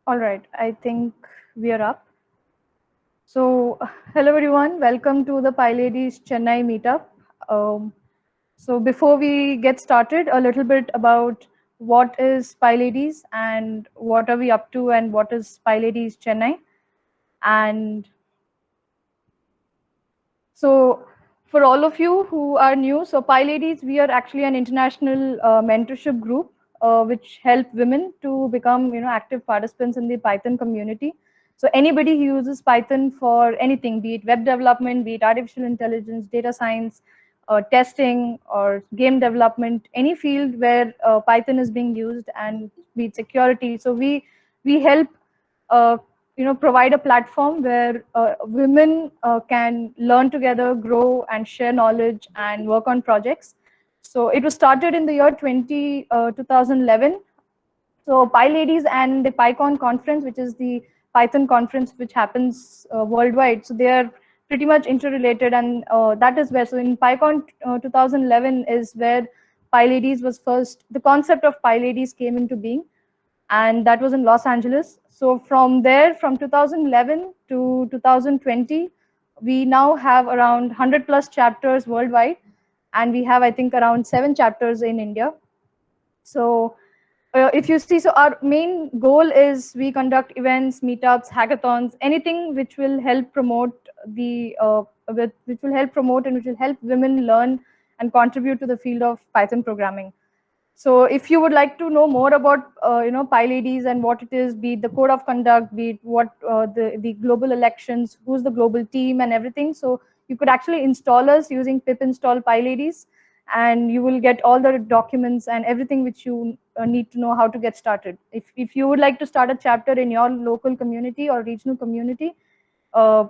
All right, I think we are up. So, hello everyone, welcome to the PyLadies Chennai meetup. Before we get started, a little bit about what is PyLadies and what are we up to and what is PyLadies Chennai. And so, for all of you who are new, so PyLadies, we are actually an international mentorship group which help women to become, active participants in the Python community. So anybody who uses Python for anything, be it web development, be it artificial intelligence, data science, testing, or game development, any field where Python is being used, and be it security. So we help uh, provide a platform where women can learn together, grow, and share knowledge and work on projects. So it was started in the year 2011. So PyLadies and the PyCon conference, which is the Python conference which happens worldwide, so they are pretty much interrelated, and that is where, so in PyCon 2011 is where PyLadies was first, the concept of PyLadies came into being, and that was in Los Angeles. So from there, from 2011 to 2020, we now have around 100 plus chapters worldwide, and we have, I think, around 7 chapters in India. So if you see, so our main goal is we conduct events, meetups, hackathons, anything which will help promote which will help promote and which will help women learn and contribute to the field of Python programming. So if you would like to know more about PyLadies and what it is, be it the code of conduct, be it what the global elections, who's the global team and everything, so you could actually install us using pip install PyLadies, and you will get all the documents and everything which you need to know how to get started. If you would like to start a chapter in your local community or regional community,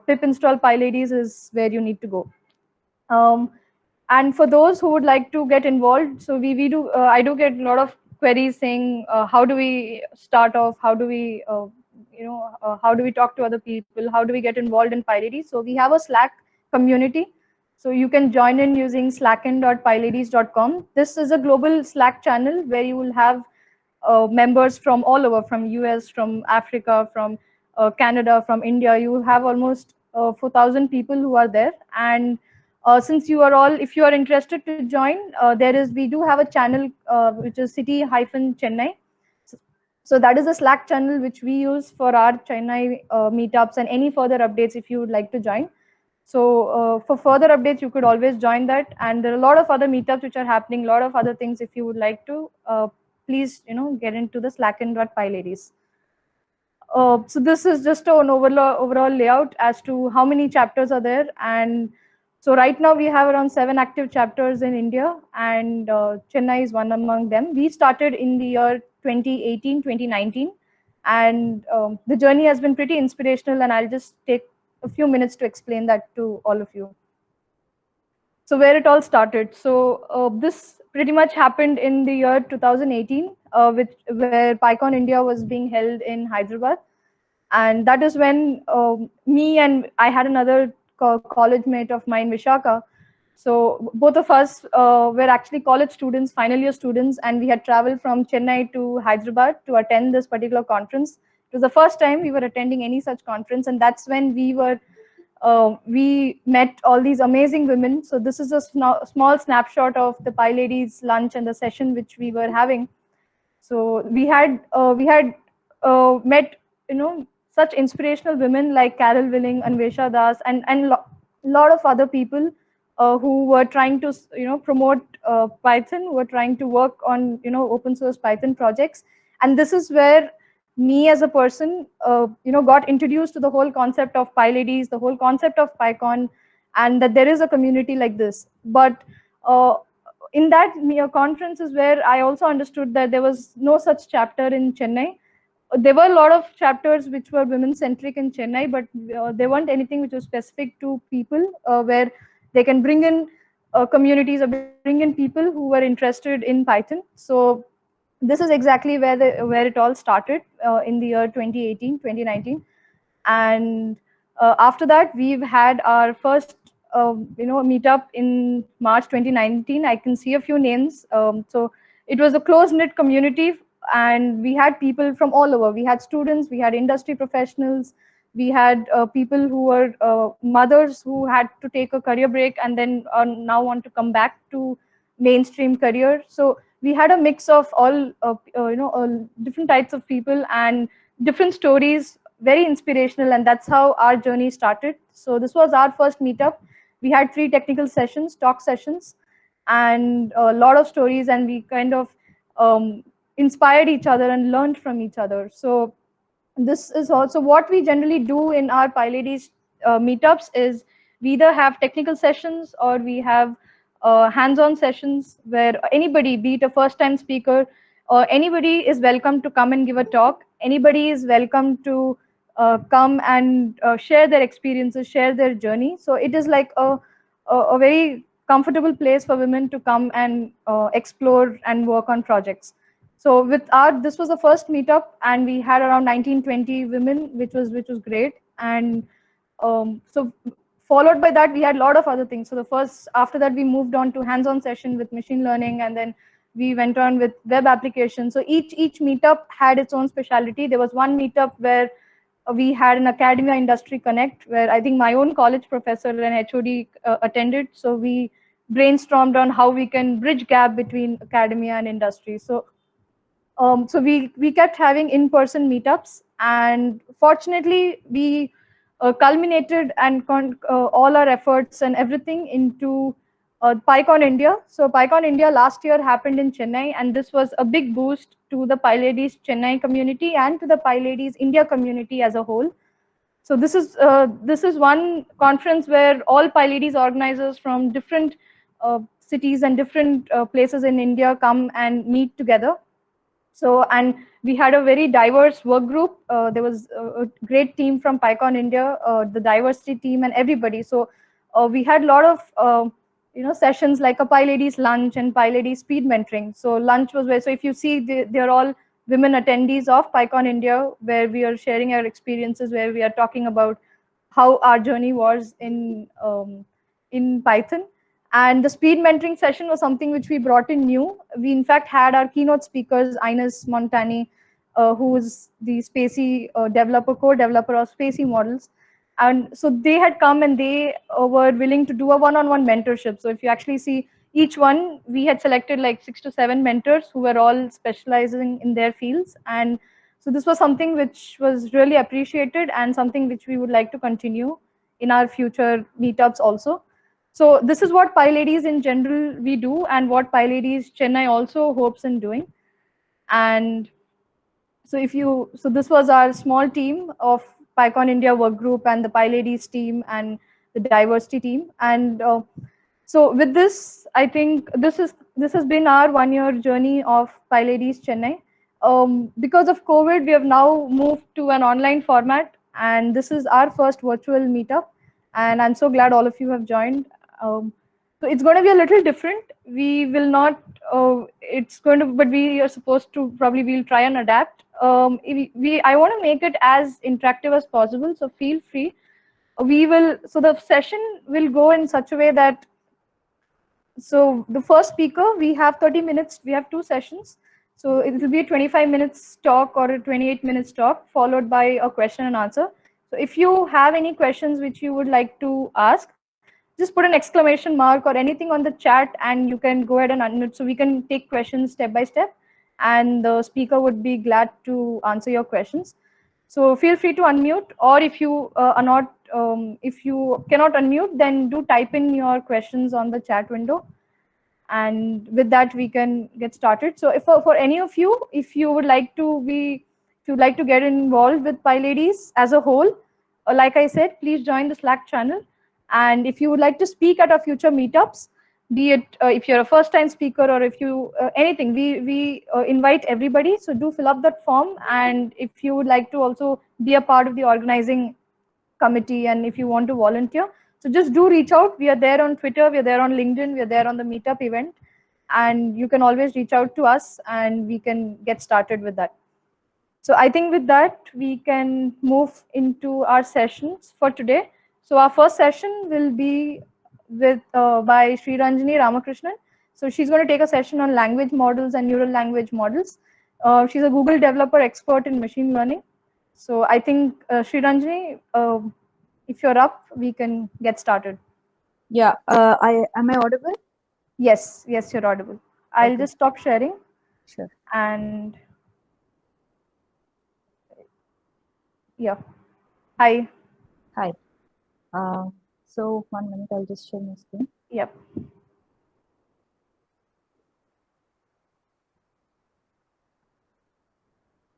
pip install PyLadies is where you need to go. And for those who would like to get involved, so we do, I do get a lot of queries saying, how do we start off? How do we, how do we talk to other people? How do we get involved in PyLadies? So we have a Slack community. So you can join in using slacken.pyladies.com. This is a global Slack channel where you will have members from all over, from US, from Africa, from Canada, from India. You have almost 4,000 people who are there. And since you are all, if you are interested to join, we do have a channel which is city-Chennai. So that is a Slack channel which we use for our Chennai meetups and any further updates if you would like to join. So for further updates, you could always join that. And there are a lot of other meetups which are happening, a lot of other things. If you would like to, please, get into the slacken.pyladies. So this is just an overall layout as to how many chapters are there. And so right now we have around 7 active chapters in India, and Chennai is one among them. We started in the year 2018, 2019, and the journey has been pretty inspirational, and I'll just take a few minutes to explain that to all of you. So where it all started. So this pretty much happened in the year 2018, where PyCon India was being held in Hyderabad. And that is when me and I had another college mate of mine, Vishaka. So both of us were actually college students, final year students, and we had traveled from Chennai to Hyderabad to attend this particular conference. It was the first time we were attending any such conference, and that's when we met all these amazing women. So this is a small snapshot of the PyLadies lunch and the session which we were having. So we had met, such inspirational women like Carol Willing, Anvesha Das, and lot of other people who were trying to promote Python, who were trying to work on open source Python projects. And this is where me as a person got introduced to the whole concept of PyLadies, the whole concept of PyCon, and that there is a community like this. But in that conference is where I also understood that there was no such chapter in Chennai. There were a lot of chapters which were women centric in Chennai, but there weren't anything which was specific to people, where they can bring in communities or bring in people who were interested in Python. So this is exactly where it all started in the year 2018, 2019. And after that, we've had our first meetup in March 2019. I can see a few names. So it was a close-knit community and we had people from all over. We had students, we had industry professionals, we had people who were mothers who had to take a career break and then now want to come back to mainstream career. So we had a mix of all different types of people and different stories, very inspirational, and that's how our journey started. So this was our first meetup. We had 3 technical sessions, talk sessions, and a lot of stories, and we kind of inspired each other and learned from each other. So this is also what we generally do in our PyLadies meetups. Is we either have technical sessions or we have hands-on sessions where anybody, be it a first-time speaker or anybody, is welcome to come and give a talk. Anybody is welcome to come and share their experiences, share their journey. So it is like a very comfortable place for women to come and explore and work on projects. So with our, this was the first meetup, and we had around 19-20 women, which was great. And so followed by that, we had a lot of other things. So the first, after that, we moved on to hands-on session with machine learning, and then we went on with web applications. So each meetup had its own specialty. There was one meetup where we had an academia industry connect, where I think my own college professor and HOD attended. So we brainstormed on how we can bridge gap between academia and industry. So so we kept having in-person meetups, and fortunately we culminated and all our efforts and everything into PyCon India. So PyCon India last year happened in Chennai, and this was a big boost to the PyLadies Chennai community and to the PyLadies India community as a whole. So this is one conference where all PyLadies organizers from different cities and different places in India come and meet together. So, and we had a very diverse work group. There was a great team from PyCon India, the diversity team, and everybody. So we had a lot of sessions like a PyLadies lunch and PyLadies speed mentoring. So lunch was where, so if you see, they're all women attendees of PyCon India, where we are sharing our experiences, where we are talking about how our journey was in Python. And the speed mentoring session was something which we brought in new. We in fact had our keynote speakers, Ines Montani, who is the Spacey developer, co-developer of Spacey models. And so they had come and they were willing to do a one-on-one mentorship. So if you actually see each one, we had selected like 6 to 7 mentors who were all specializing in their fields. And so this was something which was really appreciated and something which we would like to continue in our future meetups also. So this is what PyLadies in general we do, and what PyLadies Chennai also hopes in doing. And so so this was our small team of PyCon India work group and the PyLadies team and the diversity team. And so with this, I think this has been our 1-year journey of PyLadies Chennai. Because of COVID, we have now moved to an online format, and this is our first virtual meetup. And I'm so glad all of you have joined. So it's going to be a little different. We will not, but we are supposed to, probably we'll try and adapt. I want to make it as interactive as possible, so feel free. So the session will go in such a way that, so the first speaker, we have 30 minutes, we have 2 sessions. So it will be a 25 minutes talk or a 28 minutes talk, followed by a question and answer. So if you have any questions which you would like to ask, just put an exclamation mark or anything on the chat, and you can go ahead and unmute, so we can take questions step by step, and the speaker would be glad to answer your questions. So feel free to unmute, or if you if you cannot unmute, then do type in your questions on the chat window, and with that we can get started. So if for any of you, if you would like to get involved with PyLadies as a whole, like I said, please join the Slack channel. And if you would like to speak at our future meetups, be it if you're a first-time speaker or if you anything, we invite everybody. So do fill up that form, and if you would like to also be a part of the organizing committee, and if you want to volunteer, so just do reach out. We are there on Twitter, we are there on LinkedIn, we are there on the meetup event, and you can always reach out to us and we can get started with that. So I think with that, we can move into our sessions for today. So our first session will be with by Sri Ranjani Ramakrishnan. So she's going to take a session on language models and neural language models. She's a Google developer expert in machine learning. So I think Sriranjani, if you're up, we can get started. Yeah, am I audible? Yes, yes, you're audible. I'll Okay. just stop sharing Sure. and yeah. Hi. Hi. So 1 minute, I'll just share my screen. Yep.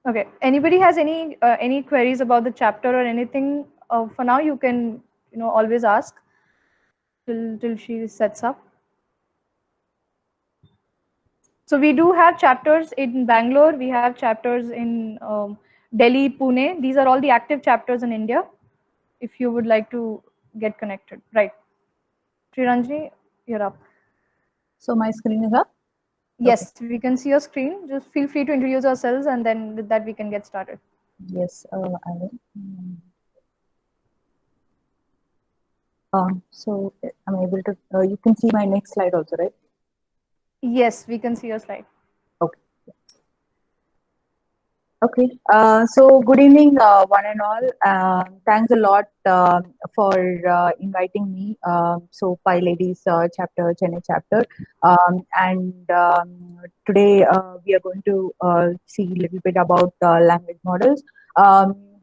Okay. Anybody has any queries about the chapter or anything? For now, you can always ask till she sets up. So we do have chapters in Bangalore. We have chapters in Delhi, Pune. These are all the active chapters in India. If you would like to get connected, right? Sriranjani, you're up. So my screen is up? Yes, we can see your screen. Just feel free to introduce yourselves, and then with that we can get started. Yes, I will. So I'm able to, you can see my next slide also, right? Yes, we can see your slide. Okay. Okay. So good evening, one and all. Thanks a lot for inviting me. So PyLadies chapter, Chennai chapter, and today we are going to see a little bit about language models.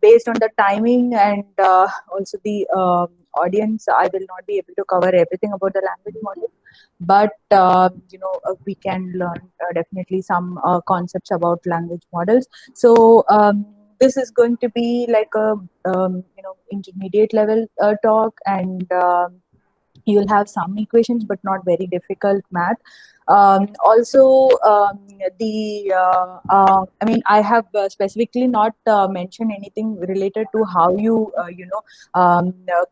Based on the timing and also the audience, I will not be able to cover everything about the language model, but we can learn definitely some concepts about language models. So this is going to be like a intermediate level talk, and you'll have some equations but not very difficult math. Also, I mean, I have specifically not mentioned anything related to how you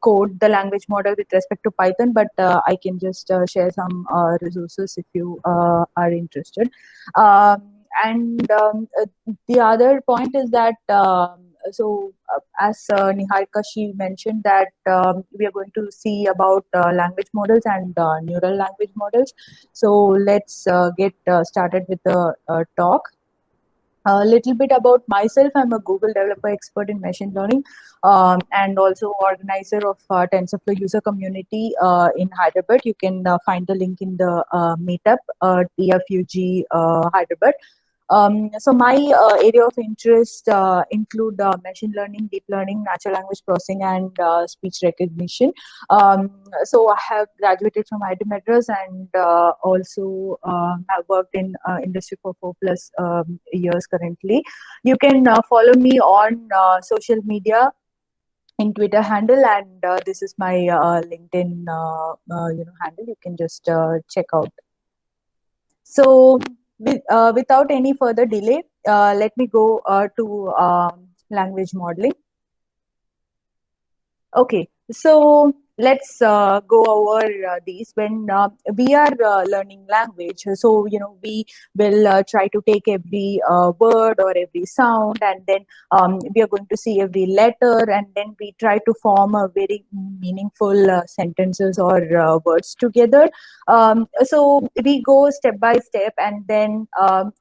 code the language model with respect to Python, but I can just share some resources if you are interested. And the other point is that as Niharika, she mentioned that we are going to see about language models and neural language models. So let's get started with the talk. A little bit about myself. I'm a Google developer expert in machine learning, and also organizer of TensorFlow user community in Hyderabad. You can find the link in the meetup, TFUG Hyderabad. So my area of interest include machine learning, deep learning, natural language processing, and speech recognition. So I have graduated from IIT Madras, and also have worked in industry for 4+ years currently. You can follow me on social media in Twitter handle, and this is my LinkedIn handle. You can just check out. So, without any further delay, let me go to language modeling. Okay, so let's go over these. When we are learning language, so we will try to take every word or every sound, and then we are going to see every letter, and then we try to form a very meaningful sentences or words together. So we go step by step, and then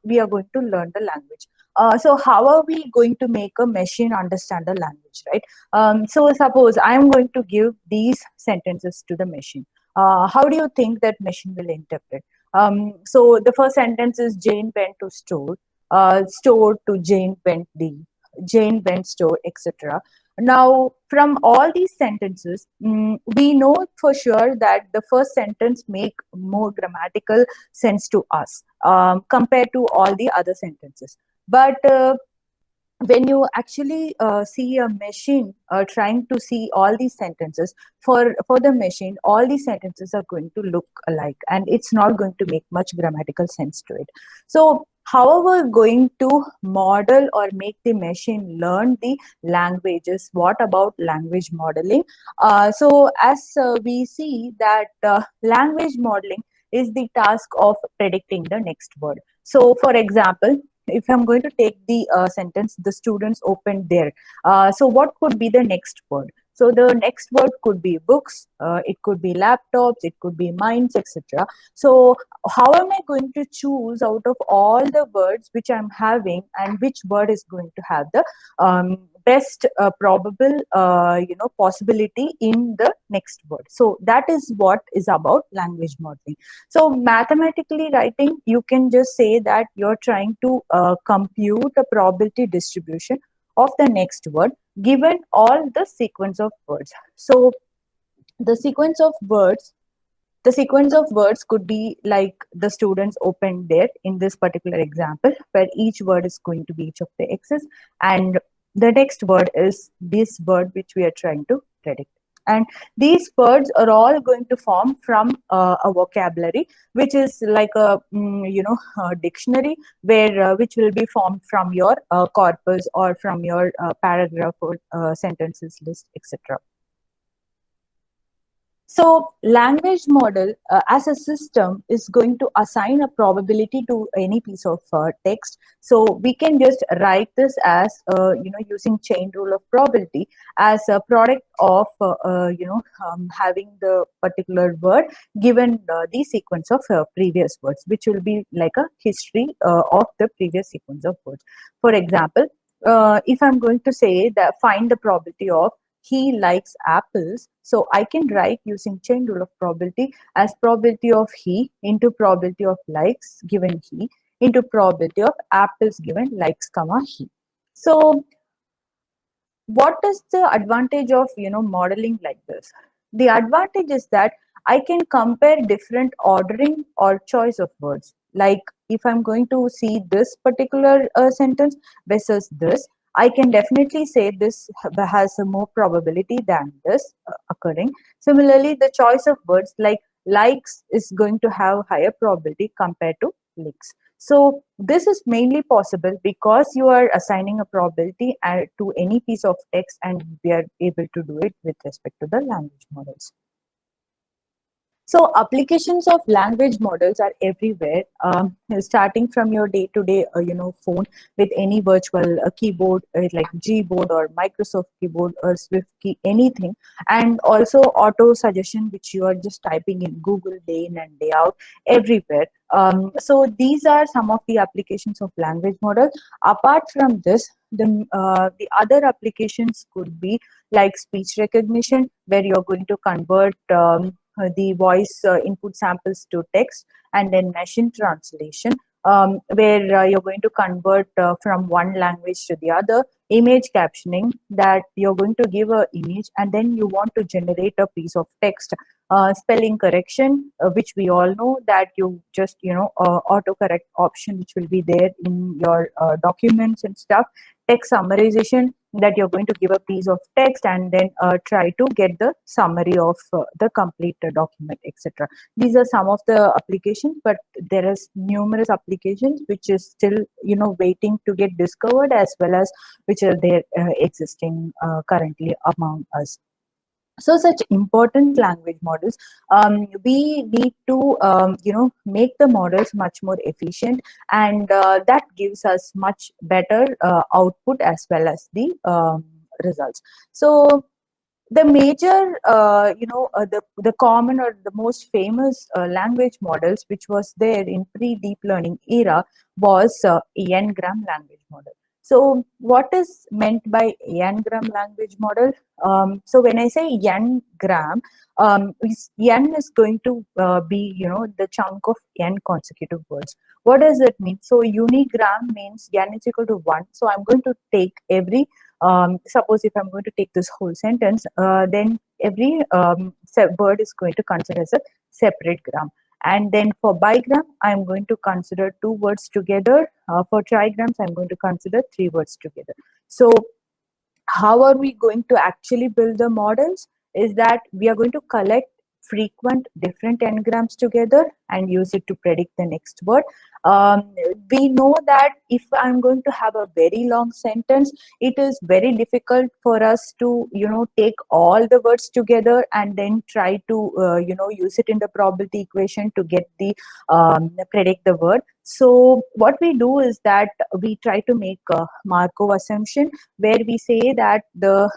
we are going to learn the language. So how are we going to make a machine understand the language, right? So suppose I am going to give these sentences to the machine. How do you think that machine will interpret? So the first sentence is Jane went to store, store to Jane went the, Jane went store, etc. Now, from all these sentences, we know for sure that the first sentence make more grammatical sense to us compared to all the other sentences. But when you actually see a machine trying to see all these sentences, for the machine, all these sentences are going to look alike, and it's not going to make much grammatical sense to it. So how are we going to model or make the machine learn the languages? What about language modeling? So as we see that language modeling is the task of predicting the next word. So for example, if I'm going to take the sentence, the students opened their. So what could be the next word? So the next word could be books, it could be laptops, it could be minds, etc. So how am I going to choose out of all the words which I'm having, and which word is going to have the best probable possibility in the next word? So that is what is about language modeling. So mathematically writing, you can just say that you're trying to compute a probability distribution of the next word given all the sequence of words. So the sequence of words could be like the students opened there in this particular example, where each word is going to be each of the x's, and the next word is this word which we are trying to predict. And these words are all going to form from a vocabulary, which is like a dictionary, where which will be formed from your corpus or from your paragraph or sentences list, etc. So language model as a system is going to assign a probability to any piece of text. So we can just write this as, using chain rule of probability as a product of, having the particular word given the sequence of previous words, which will be like a history of the previous sequence of words. For example, if I'm going to say that find the probability of he likes apples, so I can write using chain rule of probability as probability of he into probability of likes given he into probability of apples given likes comma he. So what is the advantage of modeling like this? The advantage is that I can compare different ordering or choice of words. Like if I'm going to see this particular sentence versus this, I can definitely say this has a more probability than this occurring. Similarly, the choice of words like likes is going to have higher probability compared to licks. So this is mainly possible because you are assigning a probability to any piece of text, and we are able to do it with respect to the language models. So applications of language models are everywhere, starting from your day-to-day, phone with any virtual keyboard like Gboard or Microsoft Keyboard or Swift key, anything, and also auto suggestion, which you are just typing in Google day in and day out, everywhere. So these are some of the applications of language model. Apart from this, the other applications could be like speech recognition, where you're going to convert the voice input samples to text, and then machine translation, where you're going to convert from one language to the other. Image captioning, that you're going to give an image and then you want to generate a piece of text. Spelling correction, which we all know that you just autocorrect option, which will be there in your documents and stuff. Text summarization, that you're going to give a piece of text and then try to get the summary of the complete document, etc. These are some of the applications, but there is numerous applications which is still waiting to get discovered, as well as which are there existing currently among us. So such important language models, we need to make the models much more efficient, and that gives us much better output as well as the results. So the major the common or the most famous language models which was there in pre-deep learning era was n-gram language model. So what is meant by n-gram language model? So when I say n-gram, n is going to be the chunk of n consecutive words. What does it mean? So unigram means n is equal to 1. So I'm going to take every suppose if I'm going to take this whole sentence, then every word is going to consider as a separate gram. And then for bigram, I'm going to consider 2 words together. For trigrams, I'm going to consider 3 words together. So how are we going to actually build the models? Is that we are going to collect frequent different n-grams together and use it to predict the next word. We know that if I'm going to have a very long sentence, it is very difficult for us to take all the words together and then try to use it in the probability equation to get the predict the word. So what we do is that we try to make a Markov assumption where we say that the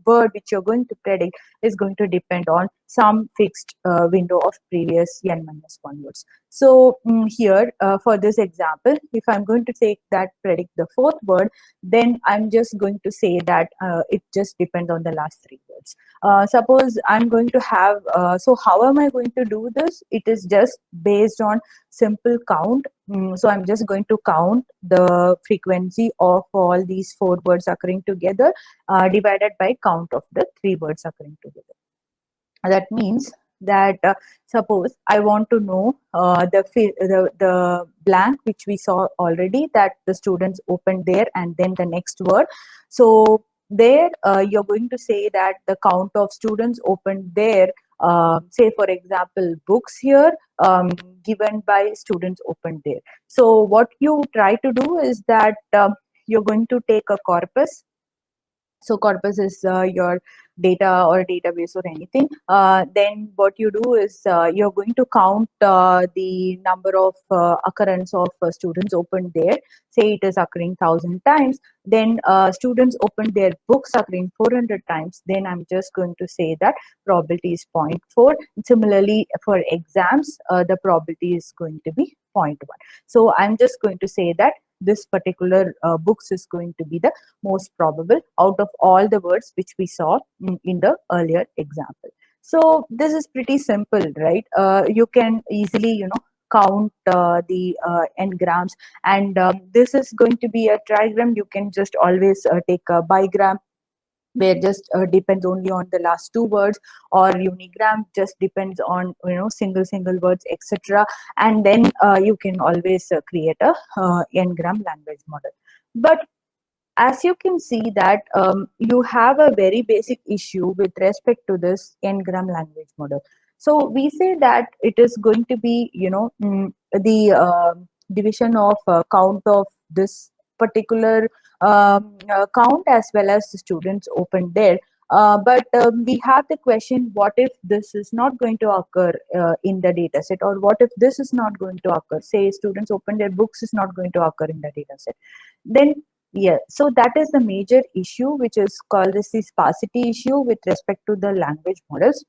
word which you're going to predict is going to depend on some fixed window of previous n minus 1 words. So here for this example, if I'm going to take that predict the fourth word, then I'm just going to say that it just depends on the last three words. Suppose I'm going to have, so how am I going to do this? It is just based on simple count. So I'm just going to count the frequency of all these four words occurring together divided by count of the three words occurring together. That means that suppose I want to know the blank which we saw already, that the students opened there and then the next word. So there you're going to say that the count of students opened there, say for example books here, given by students opened there. So what you try to do is that you're going to take a corpus. So corpus is your data or database or anything. Then what you do is you're going to count the number of occurrence of students opened there. Say it is occurring 1,000 times. Then students opened their books occurring 400 times. Then I'm just going to say that probability is 0.4. Similarly, for exams, the probability is going to be 0.1. So I'm just going to say that this particular books is going to be the most probable out of all the words which we saw in the earlier example. So this is pretty simple, right? You can easily, count the n-grams, and this is going to be a trigram. You can just always take a bigram, where just depends only on the last two words, or unigram just depends on single words, etc. And then you can always create a n-gram language model. But as you can see that you have a very basic issue with respect to this n-gram language model. So we say that it is going to be the division of count of this particular count as well as the students opened there. But we have the question, what if this is not going to occur in the data set, or what if this is not going to occur? Say students open their books is not going to occur in the data set. Then yeah, so that is the major issue, which is called as the sparsity issue with respect to the language models.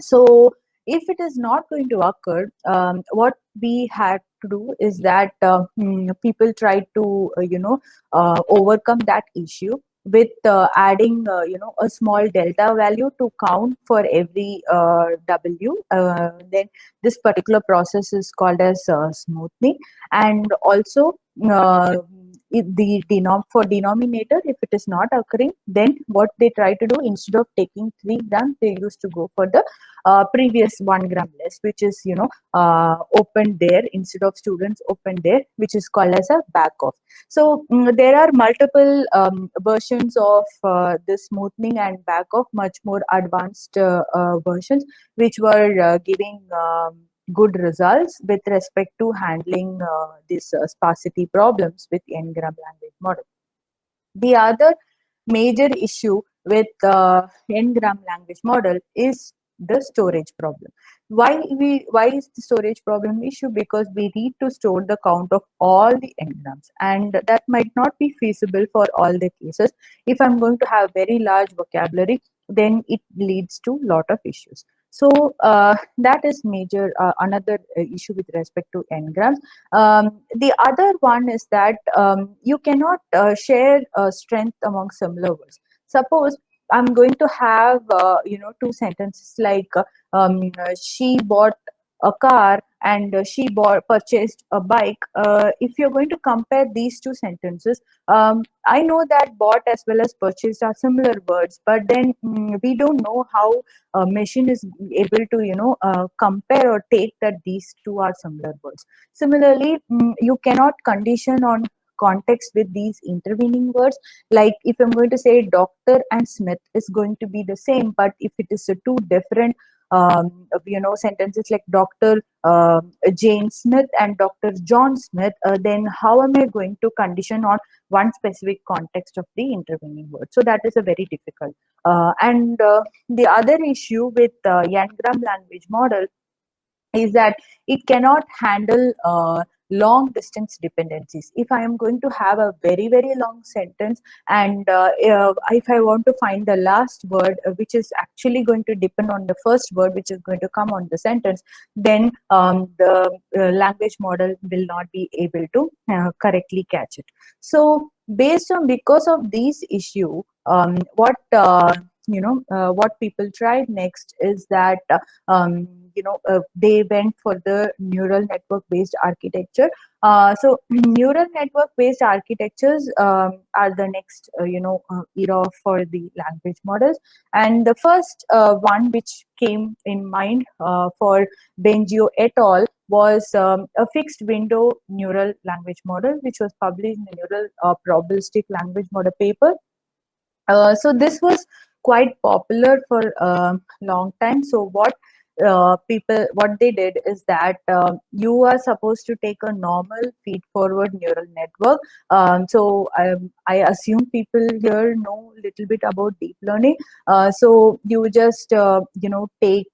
So if it is not going to occur, what we had to do is that people try to overcome that issue with adding a small delta value to count for every w. Then this particular process is called as smoothing. And also for denominator, if it is not occurring, then what they try to do, instead of taking 3 grams, they used to go for the previous 1 gram less, which is opened there instead of students opened there, which is called as a back off. So there are multiple versions of this smoothing and back off, much more advanced versions, which were giving good results with respect to handling these sparsity problems with n-gram language model. The other major issue with n-gram language model is the storage problem. Why is the storage problem issue? Because we need to store the count of all the n-grams, and that might not be feasible for all the cases. If I'm going to have very large vocabulary, then it leads to lot of issues. So that is major another issue with respect to n-grams. The other one is that you cannot share strength among similar words. Suppose I'm going to have two sentences like she bought a car and she purchased a bike. If you're going to compare these two sentences, I know that bought as well as purchased are similar words, but then we don't know how a machine is able to compare or take that these two are similar words. Similarly, you cannot condition on context with these intervening words. Like if I'm going to say doctor and Smith is going to be the same, but if it is two different sentences like Dr. Jane Smith and Dr. John Smith, then how am I going to condition on one specific context of the intervening word? So that is a very difficult. And the other issue with n-gram language model is that it cannot handle long distance dependencies. If I am going to have a very, very long sentence, and if I want to find the last word, which is actually going to depend on the first word which is going to come on the sentence, then the language model will not be able to correctly catch it. So because of these issue, what people tried next is that they went for the neural network based architecture. So neural network based architectures are the next era for the language models. And the first one which came in mind for Bengio et al. Was a fixed window neural language model, which was published in the Neural Probabilistic Language Model paper. So this was quite popular for a long time. So what they did is that you are supposed to take a normal feed forward neural network. I assume people here know a little bit about deep learning. So you just take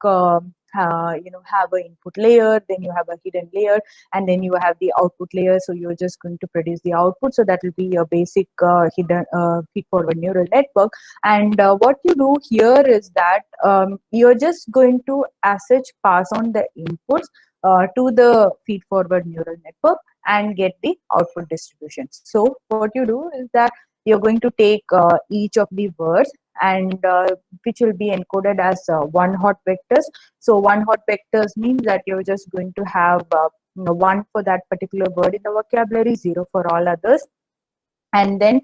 have an input layer, then you have a hidden layer, and then you have the output layer. So you're just going to produce the output. So that will be your basic hidden feed forward neural network. And what you do here is that you're just going to as such pass on the inputs to the feed forward neural network and get the output distributions. So what you do is that you're going to take each of the words, and which will be encoded as one hot vectors. So one hot vectors means that you're just going to have one for that particular word in the vocabulary, zero for all others. And then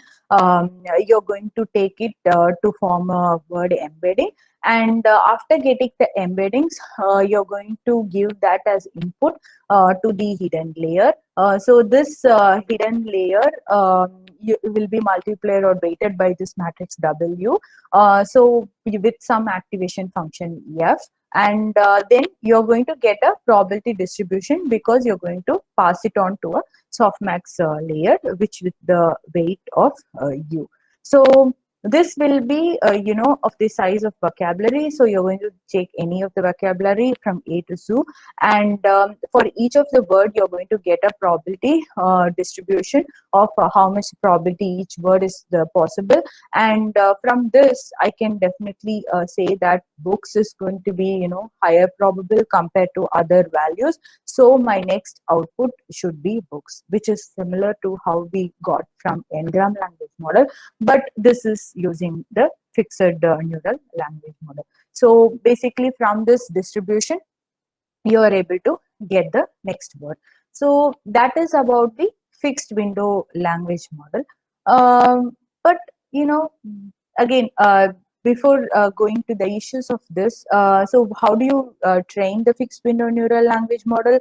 you're going to take it to form a word embedding. And after getting the embeddings, you're going to give that as input to the hidden layer. So this hidden layer will be multiplied or weighted by this matrix W. So with some activation function F. And then you're going to get a probability distribution because you're going to pass it on to a softmax layer, which with the weight of U. So this will be of the size of vocabulary. So you're going to take any of the vocabulary from A to Z, and for each of the word you're going to get a probability distribution of how much probability each word is possible. And from this I can definitely say that books is going to be higher probable compared to other values. So my next output should be books, which is similar to how we got from Ngram language model, but this is using the fixed neural language model. So basically from this distribution, you are able to get the next word. So that is about the fixed window language model. But again, before going to the issues of this, so how do you train the fixed window neural language model?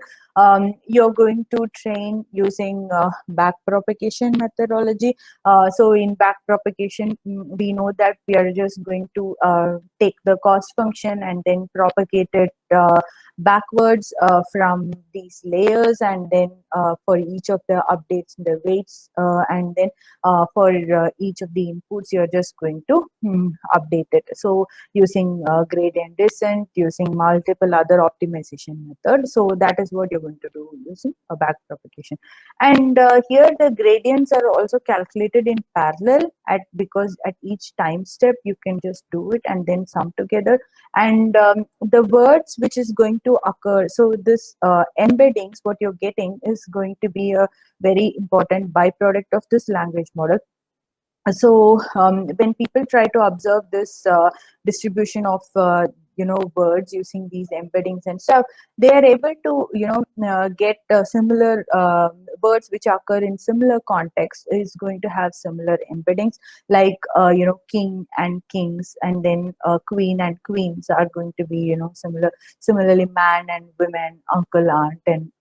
You're going to train using backpropagation methodology. So in backpropagation, we know that we are just going to take the cost function and then propagate it backwards from these layers, and then for each of the updates in the weights, and then for each of the inputs you're just going to update it. So using gradient descent, using multiple other optimization methods. So that is what you're going to do using a backpropagation. And here the gradients are also calculated in parallel because at each time step you can just do it and then sum together. And the words which is going to occur, so this embeddings, what you're getting is going to be a very important byproduct of this language model. So when people try to observe this distribution of words using these embeddings and stuff, they are able to get similar words which occur in similar context is going to have similar embeddings, like king and kings, and then queen and queens are going to be similarly man and women, uncle, aunt, and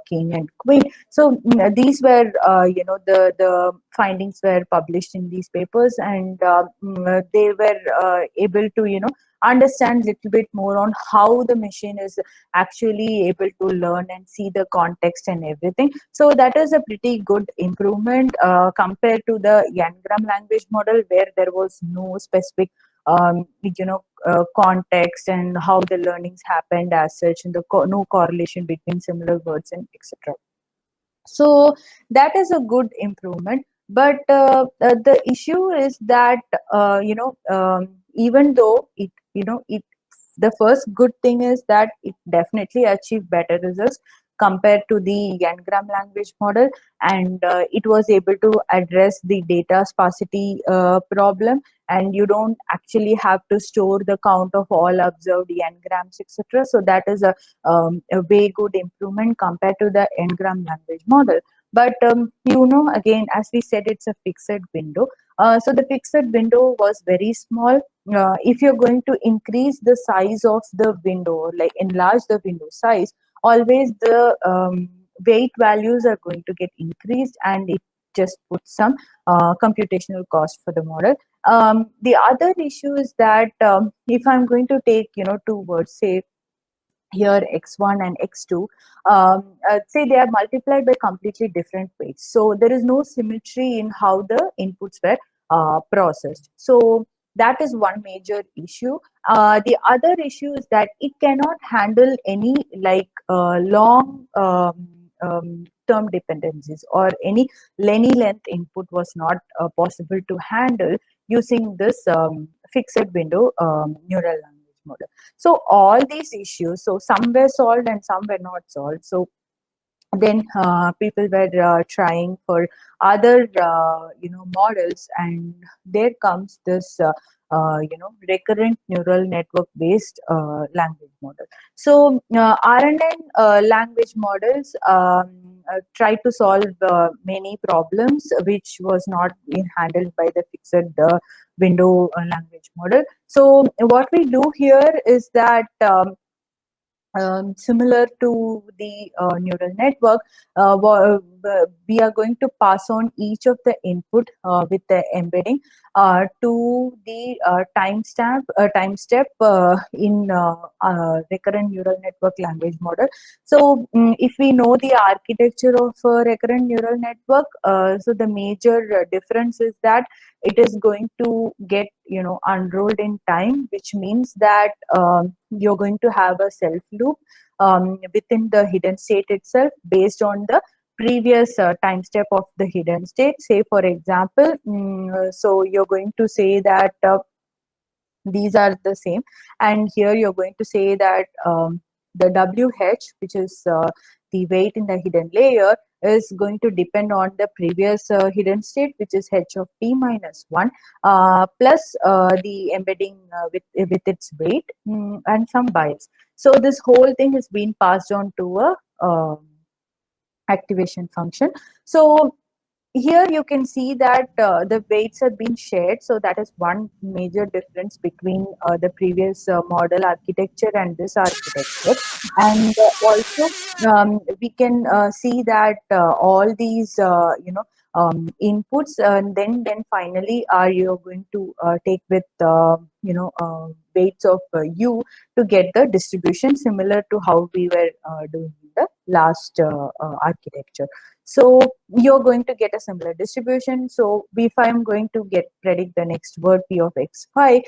king and queen. So these were the findings were published in these papers, and they were able to understand a little bit more on how the machine is actually able to learn and see the context and everything. So that is a pretty good improvement compared to the Ngram language model, where there was no specific context and how the learnings happened as such, and no correlation between similar words and etc. So that is a good improvement. But the issue is that even though it the first good thing is that it definitely achieved better results compared to the Ngram language model, and it was able to address the data sparsity problem, and you don't actually have to store the count of all observed Ngrams, etc. So that is a way good improvement compared to the Ngram language model. But again, as we said, it's a fixed window. So the fixed window was very small. If you're going to increase the size of the window, like enlarge the window size, always the weight values are going to get increased, and it just puts some computational cost for the model. The other issue is that if I'm going to take two words, say here x1 and x2, say they are multiplied by completely different weights, so there is no symmetry in how the inputs were processed. So that is one major issue. The other issue is that it cannot handle any like long term dependencies, or any Lenny length input was not possible to handle using this fixed window neural language model. So all these issues, so some were solved and some were not solved. So then people were trying for other models, and there comes this recurrent neural network based language model. So RNN language models try to solve many problems which was not being handled by the fixed window language model. So what we do here is that similar to the neural network, we are going to pass on each of the input with the embedding to the time step in recurrent neural network language model. So if we know the architecture of recurrent neural network, so the major difference is that it is going to get unrolled in time, which means that you're going to have a self loop within the hidden state itself based on the previous time step of the hidden state. Say for example, so you're going to say that these are the same, and here you're going to say that the WH, which is the weight in the hidden layer, is going to depend on the previous hidden state, which is h of t minus 1 plus the embedding with its weight and some bias. So this whole thing is being passed on to a activation function. So here you can see that the weights have been shared. So that is one major difference between the previous model architecture and this architecture. And also we can see that all these inputs, and then finally are you going to take with weights of u to get the distribution similar to how we were doing in the last architecture. So you're going to get a similar distribution. So if I'm going to predict the next word p of x5,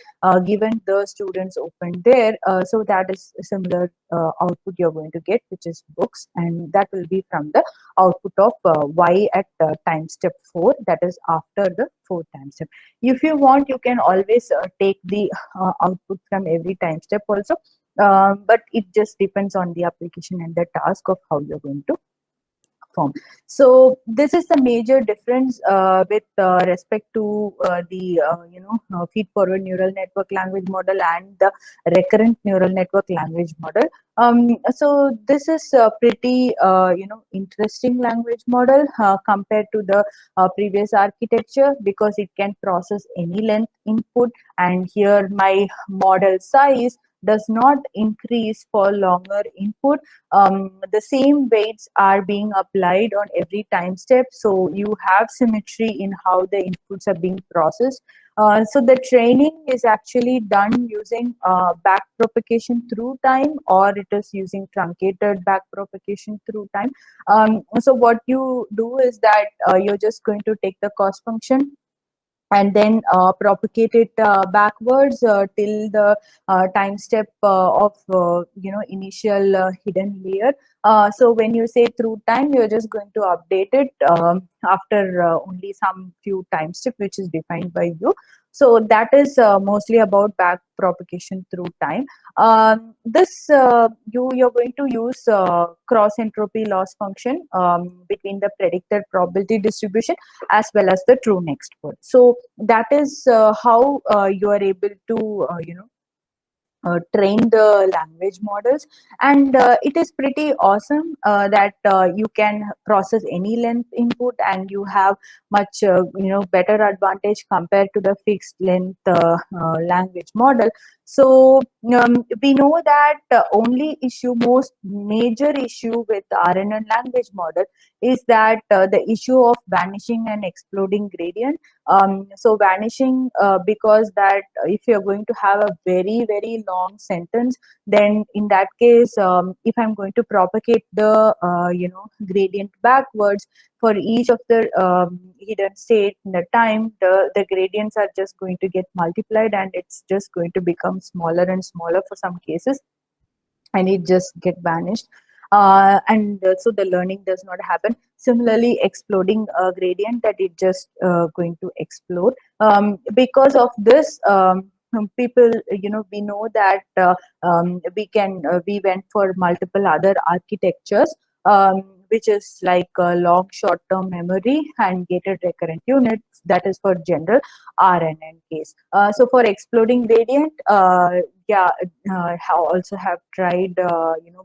given the students open there, so that is a similar output you're going to get, which is books, and that will be from the output of y at time step 4, that is after the fourth time step. If you want, you can always take the output from every time step also, but it just depends on the application and the task of how you're going to form. So this is the major difference with respect to the feed forward neural network language model and the recurrent neural network language model. So this is a pretty interesting language model compared to the previous architecture, because it can process any length input, and here my model size does not increase for longer input. The same weights are being applied on every time step, so you have symmetry in how the inputs are being processed. So the training is actually done using back propagation through time, or it is using truncated back propagation through time. So what you do is that you're just going to take the cost function and then propagate it backwards till the time step of initial hidden layer. So when you say through time, you're just going to update it after only some few time step which is defined by you. So that is mostly about back propagation through time. This you're going to use cross entropy loss function between the predicted probability distribution as well as the true next word. So that is how you are able to train the language models, and it is pretty awesome that you can process any length input and you have much better advantage compared to the fixed length language model. So we know that only issue, most major issue with RNN language model is that the issue of vanishing and exploding gradient. So vanishing, because that if you're going to have a very very long sentence, then in that case, if I'm going to propagate the gradient backwards for each of the hidden state in the time, the gradients are just going to get multiplied and it's just going to become smaller and smaller for some cases, and it just get vanished. And so the learning does not happen. Similarly, exploding gradient, that it just going to explode. Because of this, people, we know that we went for multiple other architectures, which is like long short-term memory and gated recurrent units. That is for general RNN case. So for exploding gradient, yeah, also have tried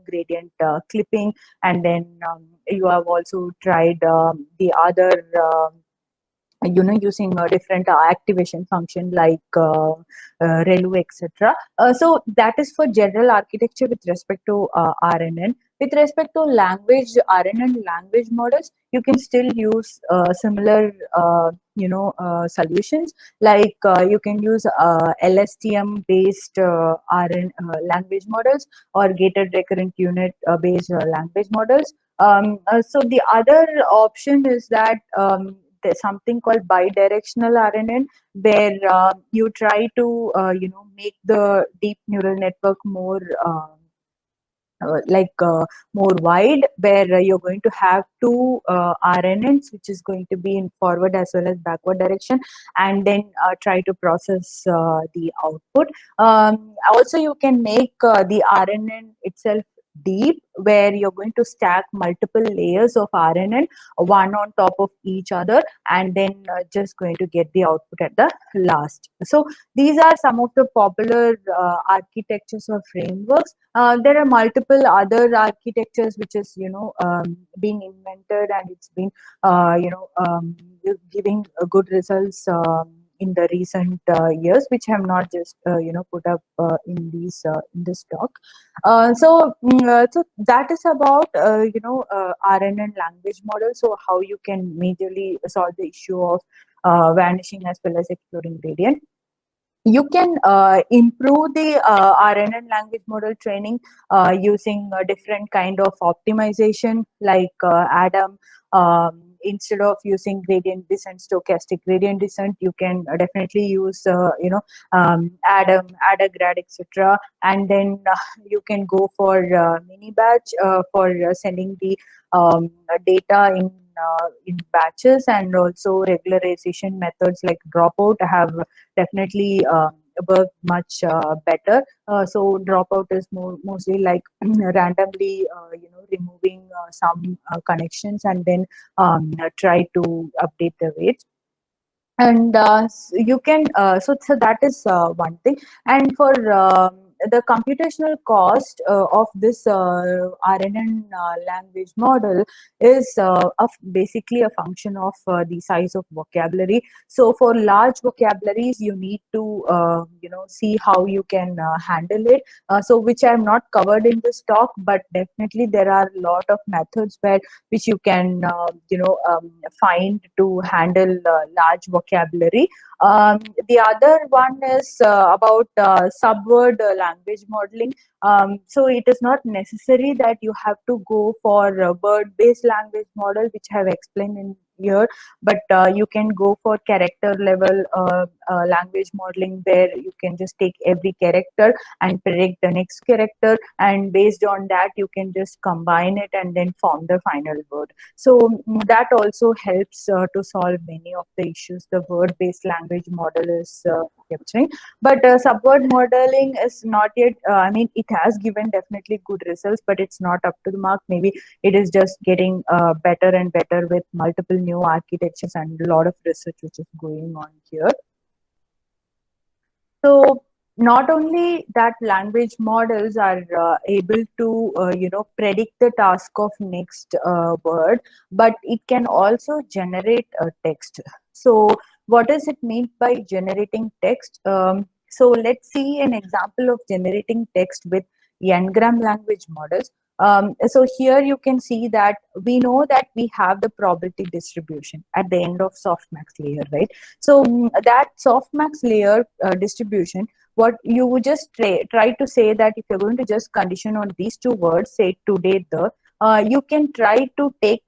gradient clipping, and then you have also tried the other using a different activation function like ReLU, etc. So that is for general architecture with respect to RNN. With respect to language, RNN language models, you can still use similar solutions, like you can use LSTM based language models or gated recurrent unit based language models. So the other option is that there's something called bidirectional RNN, where you try to make the deep neural network more more wide, where you're going to have two RNNs, which is going to be in forward as well as backward direction, and then try to process the output. Also, you can make the RNN itself deep, where you're going to stack multiple layers of RNN, one on top of each other, and then just going to get the output at the last. So these are some of the popular architectures or frameworks. There are multiple other architectures which is being invented, and it's been giving good results in the recent years, which have not just put up in this talk. So that is about RNN language model. So how you can majorly solve the issue of vanishing as well as exploding gradient. You can improve the RNN language model training using a different kind of optimization, like ADAM. Instead of using gradient descent, stochastic gradient descent, you can definitely use ADAM, ADAGRAD, etc. And then you can go for mini batch for sending the data in batches, and also regularization methods like dropout have definitely work much better. So dropout is mostly like randomly removing some connections and then try to update the weights. And you can so that is one thing. And for the computational cost of this RNN language model is basically a function of the size of vocabulary. So for large vocabularies, you need to see how you can handle it. So which I have not covered in this talk, but definitely there are a lot of methods which you can find to handle large vocabulary. The other one is about subword language modeling. So it is not necessary that you have to go for a word-based language model, which I have explained in here, but you can go for character level language modeling where you can just take every character and predict the next character, and based on that you can just combine it and then form the final word. So that also helps to solve many of the issues the word-based language model is capturing. But subword modeling is not yet, I mean, it has given definitely good results, but it's not up to the mark. Maybe it is just getting better and better with multiple new architectures and a lot of research which is going on here. So not only that language models are able to predict the task of next word, but it can also generate text. So what does it mean by generating text? So let's see an example of generating text with n-gram language models. So here you can see that we know that we have the probability distribution at the end of softmax layer, right? So that softmax layer distribution, what you would just try to say that if you're going to just condition on these two words, say today the, you can try to take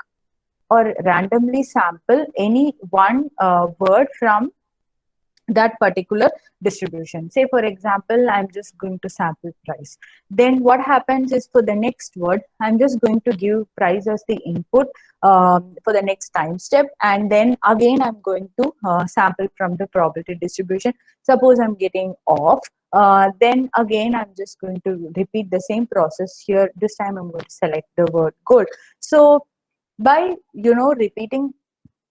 or randomly sample any one word from that particular distribution. Say for example, I'm just going to sample price. Then what happens is for the next word, I'm just going to give price as the input for the next time step, and then again I'm going to sample from the probability distribution. Suppose I'm getting off, then again I'm just going to repeat the same process here. This time I'm going to select the word good. So by repeating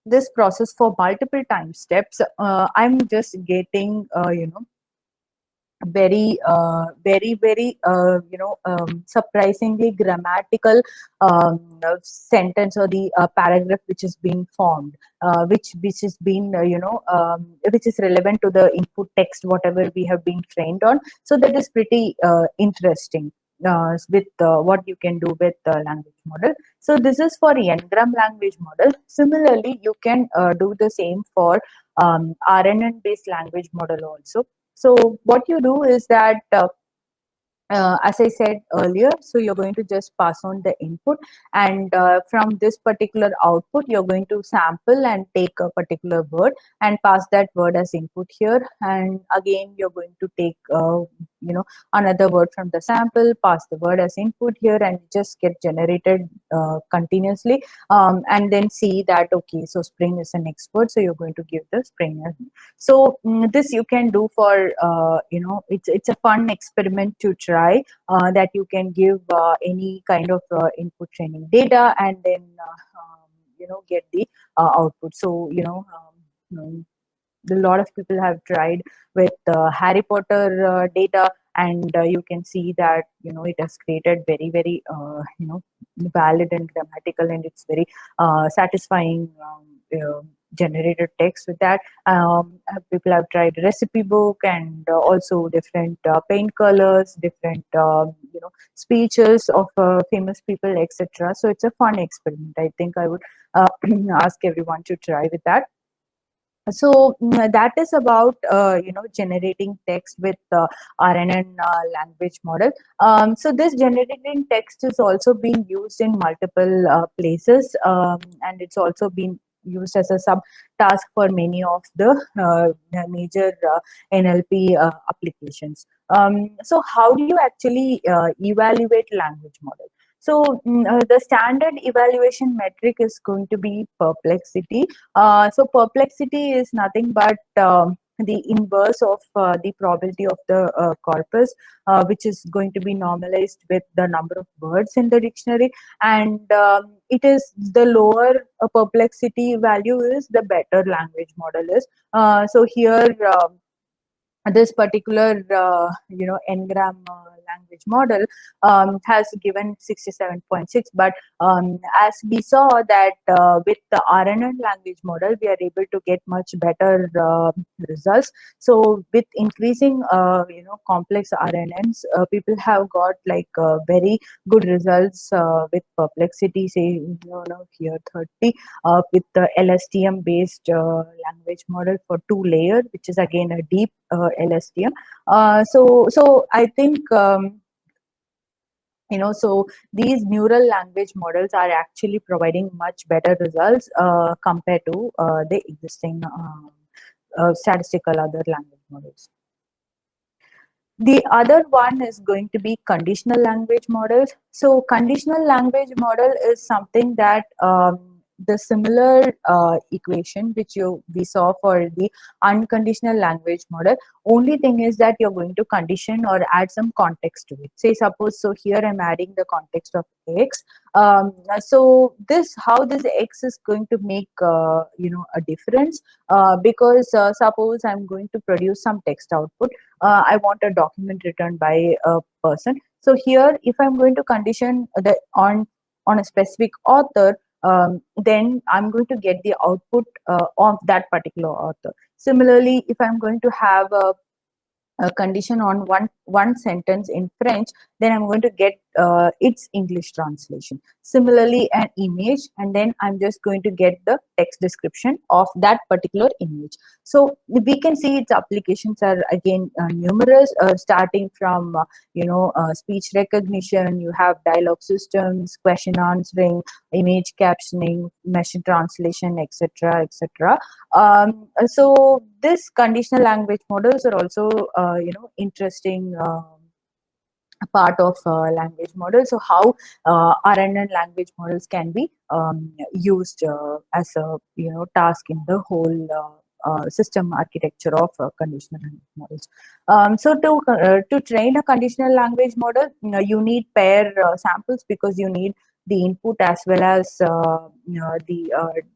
this process for multiple time steps, I'm just getting very surprisingly grammatical sentence or the paragraph which is being formed, which is being which is relevant to the input text whatever we have been trained on. So that is pretty interesting with what you can do with the language model. So this is for n-gram language model. Similarly, you can do the same for RNN based language model also. So what you do is that as I said earlier, so you're going to just pass on the input, and from this particular output, you're going to sample and take a particular word and pass that word as input here. And again, you're going to take, another word from the sample, pass the word as input here, and just get generated continuously. And then see that, okay, so spring is the next word. So you're going to give the spring. So this you can do for, it's a fun experiment to try. That you can give any kind of input training data and then get the output. So a lot of people have tried with Harry Potter data, and you can see that it has created very valid and grammatical, and it's very satisfying generated text with that. People have tried recipe book and also different paint colors, different speeches of famous people, etc. So it's a fun experiment. I think I would ask everyone to try with that. So that is about generating text with RNN language model. So this generating text is also being used in multiple places, and it's also been used as a sub task for many of the major NLP applications. So how do you actually evaluate language model? So the standard evaluation metric is going to be perplexity. So perplexity is nothing but the inverse of the probability of the corpus, which is going to be normalized with the number of words in the dictionary. And it is the lower perplexity value is, the better language model is. So here, this particular n-gram language model has given 67.6, but as we saw that with the RNN language model we are able to get much better results. So with increasing complex RNNs, people have got like very good results with perplexity, say here 30 with the LSTM based language model for 2 layer, which is again a deep LSTM. So I think so these neural language models are actually providing much better results compared to the existing statistical other language models. The other one is going to be conditional language models. So conditional language model is something that the similar equation which we saw for the unconditional language model. Only thing is that you're going to condition or add some context to it. Say suppose, so here I'm adding the context of X. So how this X is going to make a difference, because suppose I'm going to produce some text output. I want a document returned by a person. So here, if I'm going to condition on a specific author, then I'm going to get the output of that particular author. Similarly, if I'm going to have a condition on one sentence in French, then I'm going to get its English translation. Similarly, an image, and then I'm just going to get the text description of that particular image. So we can see its applications are again numerous, starting from speech recognition. You have dialogue systems, question answering, image captioning, machine translation, etc., etc. So this conditional language models are also interesting part of language models. So how RNN language models can be used as a task in the whole system architecture of conditional language models. So to train a conditional language model, you need pair samples, because you need the input as well as the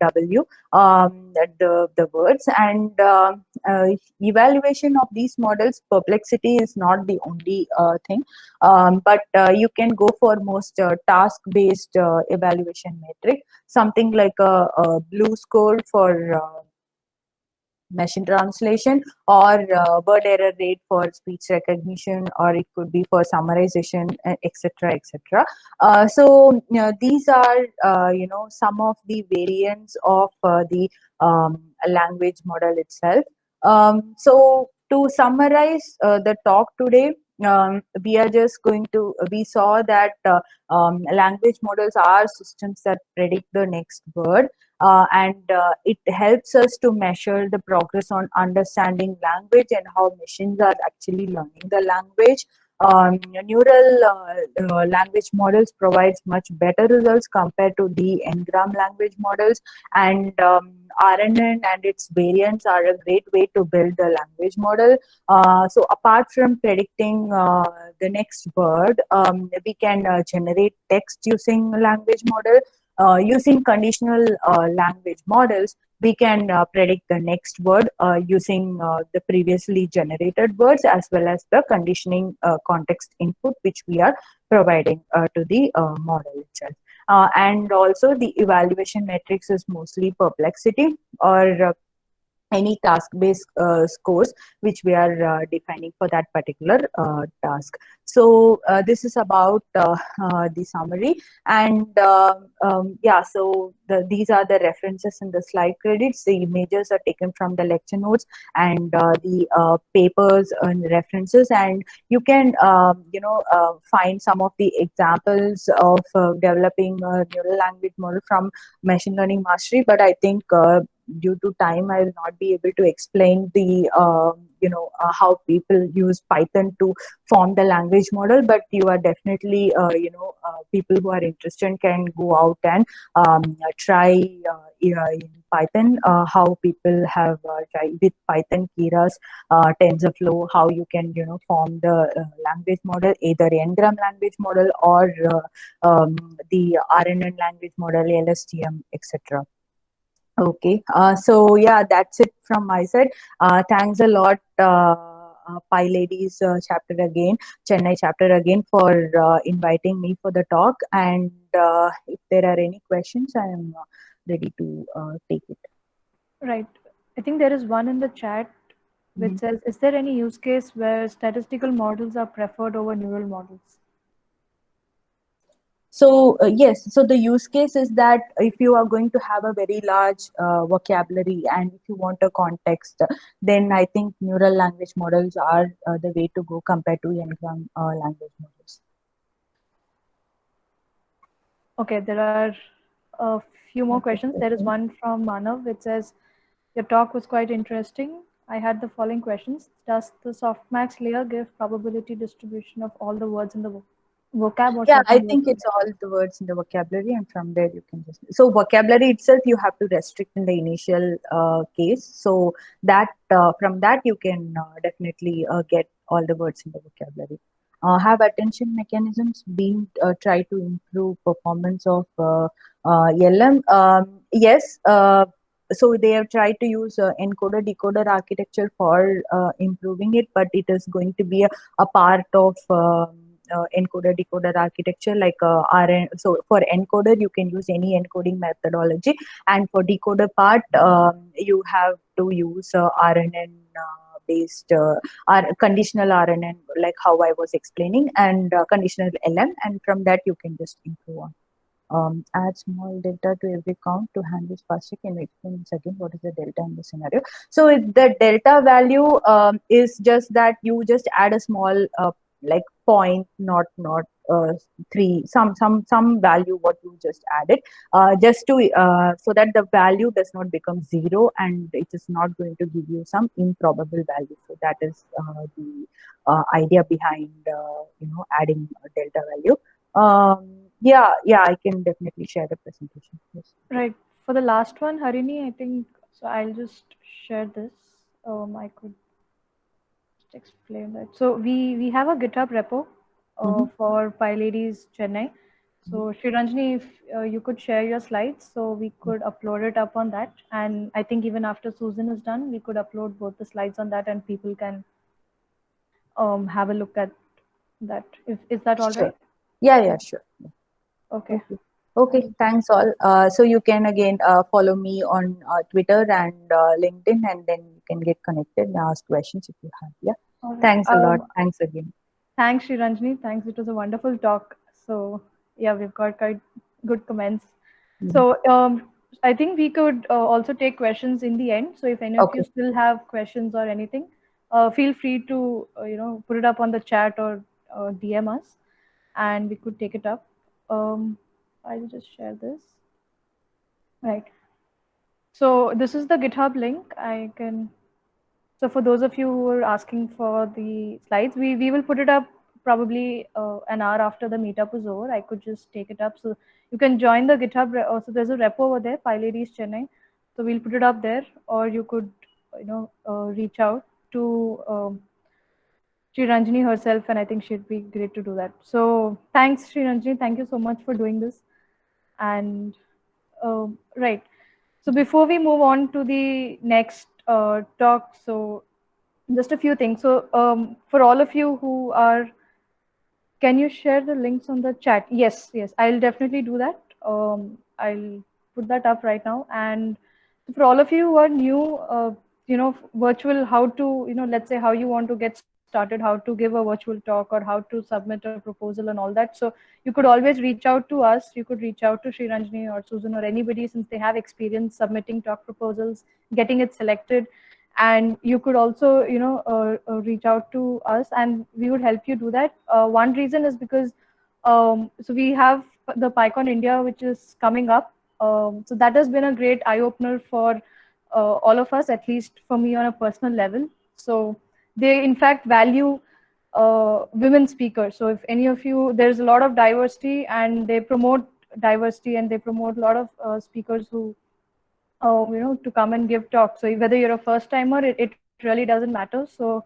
W, the words, and evaluation of these models. Perplexity is not the only thing, but you can go for most task-based evaluation metric, something like a blue score for machine translation, or word error rate for speech recognition, or it could be for summarization, etc., etc. So these are some of the variants of the language model itself. So to summarize the talk today, we saw that language models are systems that predict the next word, and it helps us to measure the progress on understanding language and how machines are actually learning the language. Neural language models provides much better results compared to the N-gram language models, and RNN and its variants are a great way to build the language model. So apart from predicting the next word, we can generate text using language model. Using conditional language models, we can predict the next word using the previously generated words, as well as the conditioning context input which we are providing to the model itself. And also the evaluation metrics is mostly perplexity or any task-based scores which we are defining for that particular task. So this is about the summary, and so these are the references in the slide credits. The images are taken from the lecture notes and the papers and references, and you can find some of the examples of developing a neural language model from Machine Learning Mastery, but I think due to time, I will not be able to explain the how people use Python to form the language model. But you are definitely people who are interested can go out and try in Python how people have tried with Python, Keras, TensorFlow, how you can form the language model, either N-gram language model or the RNN language model, LSTM, etc. Okay, so yeah, that's it from my side. Thanks a lot, PyLadies chapter again, Chennai chapter again, for inviting me for the talk. And if there are any questions, I am ready to take it. Right. I think there is one in the chat which says, is there any use case where statistical models are preferred over neural models? So yes, so the use case is that if you are going to have a very large vocabulary and if you want a context, then I think neural language models are the way to go compared to N-gram language models. Okay, there are a few more questions. There is one from Manav which says, your talk was quite interesting. I had the following questions. Does the softmax layer give probability distribution of all the words in the vocab or Yeah, I certain words? think it's all the words in the vocabulary, and from there you can just. So vocabulary itself, you have to restrict in the initial case. So that from that you can definitely get all the words in the vocabulary. Have attention mechanisms being try to improve performance of LM? Yes. So they have tried to use encoder decoder architecture for improving it, but it is going to be a part of encoder decoder architecture like RN. So for encoder you can use any encoding methodology, and for decoder part you have to use RNN based conditional RNN, like how I was explaining, and conditional LM, and from that you can just improve on. Add small delta to every count to handle spastic. Can you explain this again? What is the delta in the scenario? So the delta value is just that you just add a small like point, not three, some value what you just added, just to so that the value does not become zero and it is not going to give you some improbable value. So that is the idea behind adding a delta value. Yeah, I can definitely share the presentation. Yes. Right. For the last one, Harini, I think, so I'll just share this. I could just explain that. So we have a GitHub repo for PyLadies Chennai. So Shriranjani, if you could share your slides, so we could upload it up on that. And I think even after Susan is done, we could upload both the slides on that, and people can have a look at that. Is that all Sure. right? Yeah, sure. Okay. Okay, thanks all. So you can again follow me on Twitter and LinkedIn, and then you can get connected and ask questions if you have. Yeah. All right. Thanks a lot. Thanks again. Thanks, Shriranjani. Thanks. It was a wonderful talk. So yeah, we've got quite good comments. So I think we could also take questions in the end. So if any of you Okay. still have questions or anything, feel free to put it up on the chat or DM us, and we could take it up. I'll just share this. Right. So this is the GitHub link. I can. So for those of you who are asking for the slides, we will put it up probably an hour after the meetup is over. I could just take it up. So you can join the GitHub. So there's a repo over there, PyLadies Chennai. So we'll put it up there, or you could reach out to Sri Ranjani herself, and I think she'd be great to do that. So thanks, Sri Ranjani. Thank you so much for doing this. And right. So before we move on to the next talk, so just a few things. So for all of you who are, can you share the links on the chat? Yes, I'll definitely do that. I'll put that up right now. And for all of you who are new, virtual, how to, let's say how you want to get started, how to give a virtual talk or how to submit a proposal and all that. So you could always reach out to us. You could reach out to Sri Ranjani or Susan or anybody, since they have experience submitting talk proposals, getting it selected. And you could also reach out to us and we would help you do that. One reason is because so we have the PyCon India, which is coming up. So that has been a great eye-opener for all of us, at least for me on a personal level. So they in fact value women speakers. So if any of you, there's a lot of diversity and they promote diversity, and they promote a lot of speakers who to come and give talks. So whether you're a first timer, it really doesn't matter. So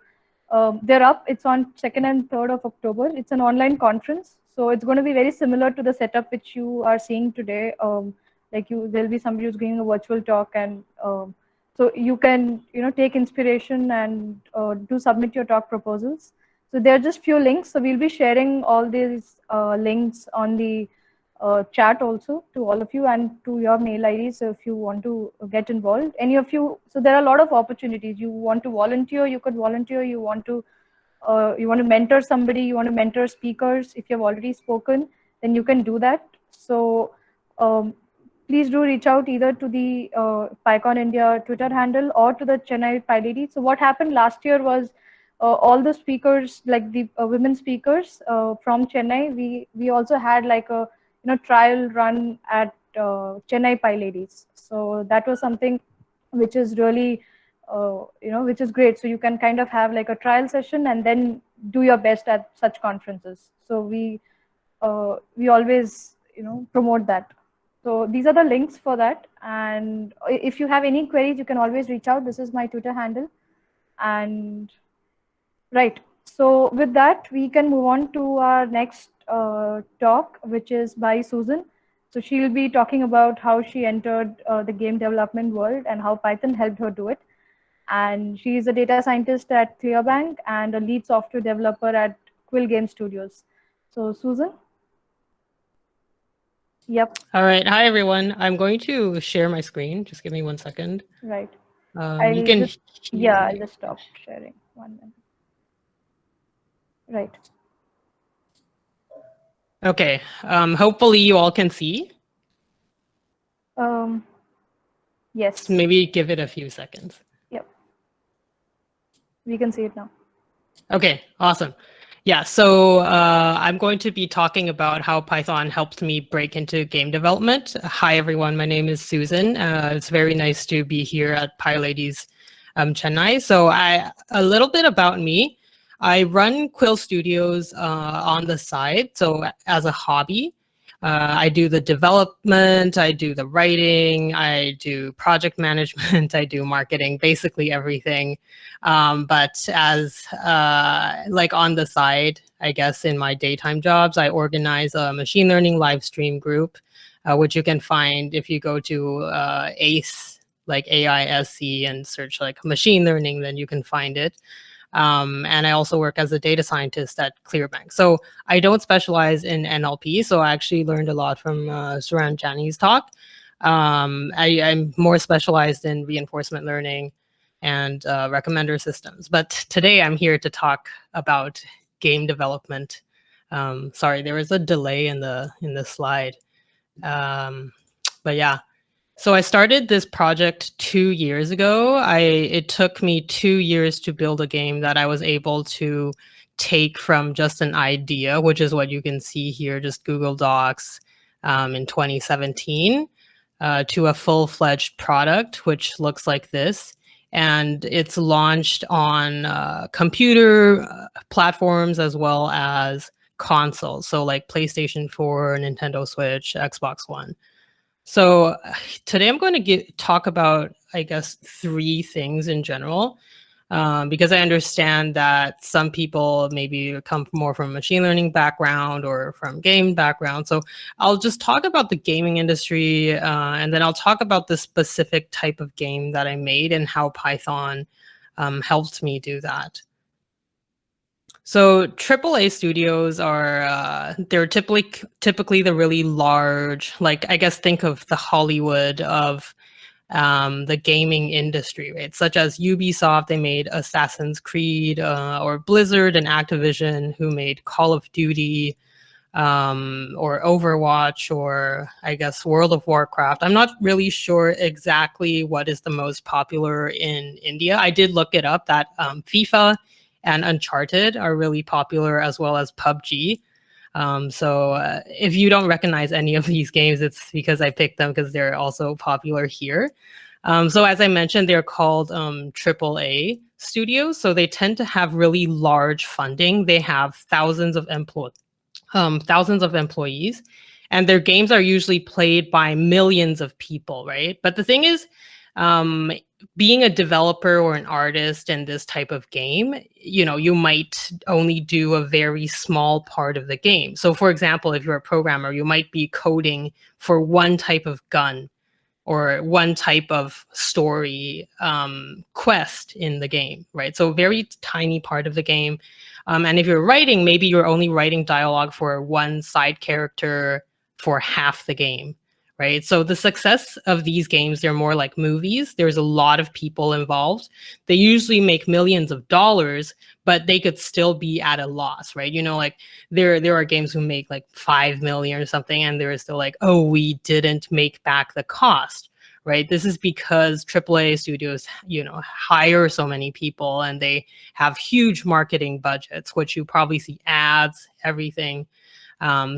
they're up. It's on 2nd and 3rd of October. It's an online conference. So it's going to be very similar to the setup which you are seeing today. There'll be somebody who's giving a virtual talk, and so you can take inspiration and do submit your talk proposals. So there are just few links. So we'll be sharing all these links on the chat also to all of you and to your mail ID. So if you want to get involved, any of you, so there are a lot of opportunities. You want to volunteer, you could volunteer. You want to mentor somebody, you want to mentor speakers. If you've already spoken, then you can do that. So please do reach out either to the PyCon India Twitter handle or to the Chennai PyLady. So what happened last year was all the speakers, like the women speakers from Chennai, we also had like a trial run at Chennai PyLadies. So that was something which is really which is great. So you can kind of have like a trial session and then do your best at such conferences. So we always, promote that. So these are the links for that. And if you have any queries, you can always reach out. This is my Twitter handle. And right. So with that, we can move on to our next talk, which is by Susan. So she'll be talking about how she entered the game development world and how Python helped her do it. And she is a data scientist at Clearbank and a lead software developer at Quill Game Studios. So Susan? Yep. All right. Hi, everyone. I'm going to share my screen. Just give me 1 second. Right. You can. I'll just stop sharing 1 minute. Right. Okay. Hopefully you all can see. Yes. Maybe give it a few seconds. Yep. We can see it now. Okay. Awesome. Yeah. So I'm going to be talking about how Python helped me break into game development. Hi, everyone. My name is Susan. It's very nice to be here at PyLadies Chennai. So a little bit about me. I run Quill Studios on the side, so as a hobby. I do the development, I do the writing, I do project management, I do marketing, basically everything. But as like on the side, I guess in my daytime jobs, I organize a machine learning live stream group, which you can find if you go to ACE, like AISC, and search like machine learning, then you can find it. And I also work as a data scientist at Clearbank. So I don't specialize in NLP. So I actually learned a lot from Suran Jani's talk. I'm more specialized in reinforcement learning and recommender systems. But today I'm here to talk about game development. Sorry, there was a delay in the slide. But yeah. So I started this project 2 years ago. It took me 2 years to build a game that I was able to take from just an idea, which is what you can see here, just Google Docs in 2017, to a full-fledged product, which looks like this. And it's launched on computer platforms as well as consoles. So like PlayStation 4, Nintendo Switch, Xbox One. So today I'm going to talk about, I guess, 3 things in general, because I understand that some people maybe come more from a machine learning background or from game background. So I'll just talk about the gaming industry, and then I'll talk about the specific type of game that I made and how Python helped me do that. So AAA studios are they're typically the really large, like I guess think of the Hollywood of the gaming industry, right? Such as Ubisoft, they made Assassin's Creed, or Blizzard and Activision, who made Call of Duty, or Overwatch, or I guess World of Warcraft. I'm not really sure exactly what is the most popular in India. I did look it up that FIFA and Uncharted are really popular, as well as PUBG. So if you don't recognize any of these games, it's because I picked them because they're also popular here. So as I mentioned, they're called AAA studios. So they tend to have really large funding. They have thousands of employees, and their games are usually played by millions of people, right? But the thing is, being a developer or an artist in this type of game, you might only do a very small part of the game. So for example, if you're a programmer, you might be coding for one type of gun or one type of story quest in the game, right? So a very tiny part of the game. And if you're writing, maybe you're only writing dialogue for one side character for half the game. Right. So the success of these games, they're more like movies. There's a lot of people involved. They usually make millions of dollars, but they could still be at a loss, right? Like there are games who make like 5 million or something, and they're still like, oh, we didn't make back the cost, right? This is because AAA studios, hire so many people, and they have huge marketing budgets, which you probably see ads, everything.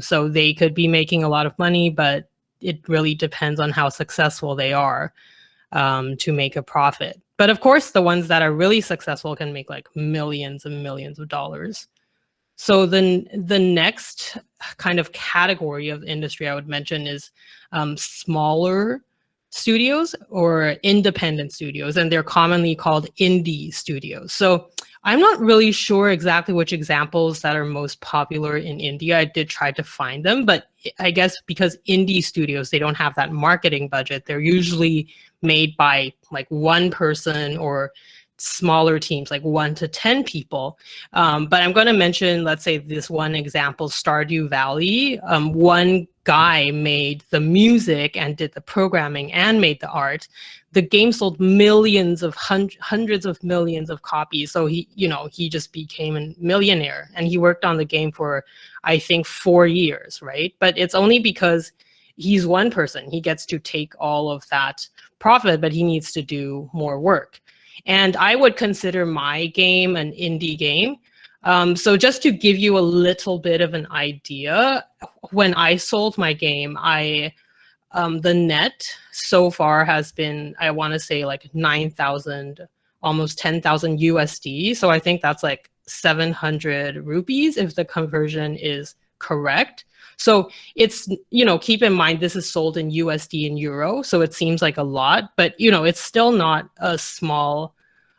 So they could be making a lot of money, but it really depends on how successful they are. to make a profit. But of course, the ones that are really successful can make like millions and millions of dollars. So then the next kind of category of industry I would mention is smaller studios or independent studios, and they're commonly called indie studios. So I'm not really sure exactly which examples that are most popular in India. I did try to find them, but I guess because indie studios, they don't have that marketing budget. They're usually made by like one person or smaller teams, like 1 to 10 people. But I'm going to mention, let's say this one example, Stardew Valley. One guy made the music and did the programming and made the art. The game sold millions of hundreds of millions of copies. So he just became a millionaire, and he worked on the game for, I think, 4 years, right? But it's only because he's one person. He gets to take all of that profit, but he needs to do more work. And I would consider my game an indie game. So just to give you a little bit of an idea, when I sold my game, the net so far has been, I want to say like 9,000, almost 10,000 USD. So I think that's like 700 rupees if the conversion is correct. So it's, keep in mind, this is sold in USD and euro. So it seems like a lot, but, it's still not a small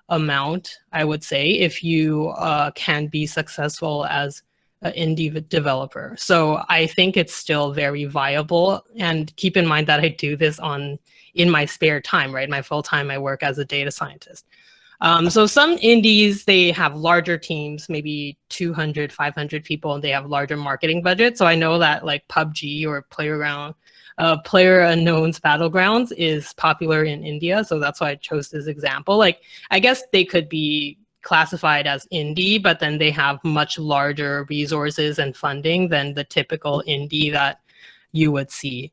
amount, I would say, if you can be successful as an indie developer. So I think it's still very viable. And keep in mind that I do this in my spare time, right? My full time, I work as a data scientist. So some indies, they have larger teams, maybe 200, 500 people, and they have larger marketing budgets. So I know that like PUBG or PlayerUnknown's Battlegrounds is popular in India. So that's why I chose this example. Like, I guess they could be classified as indie, but then they have much larger resources and funding than the typical indie that you would see.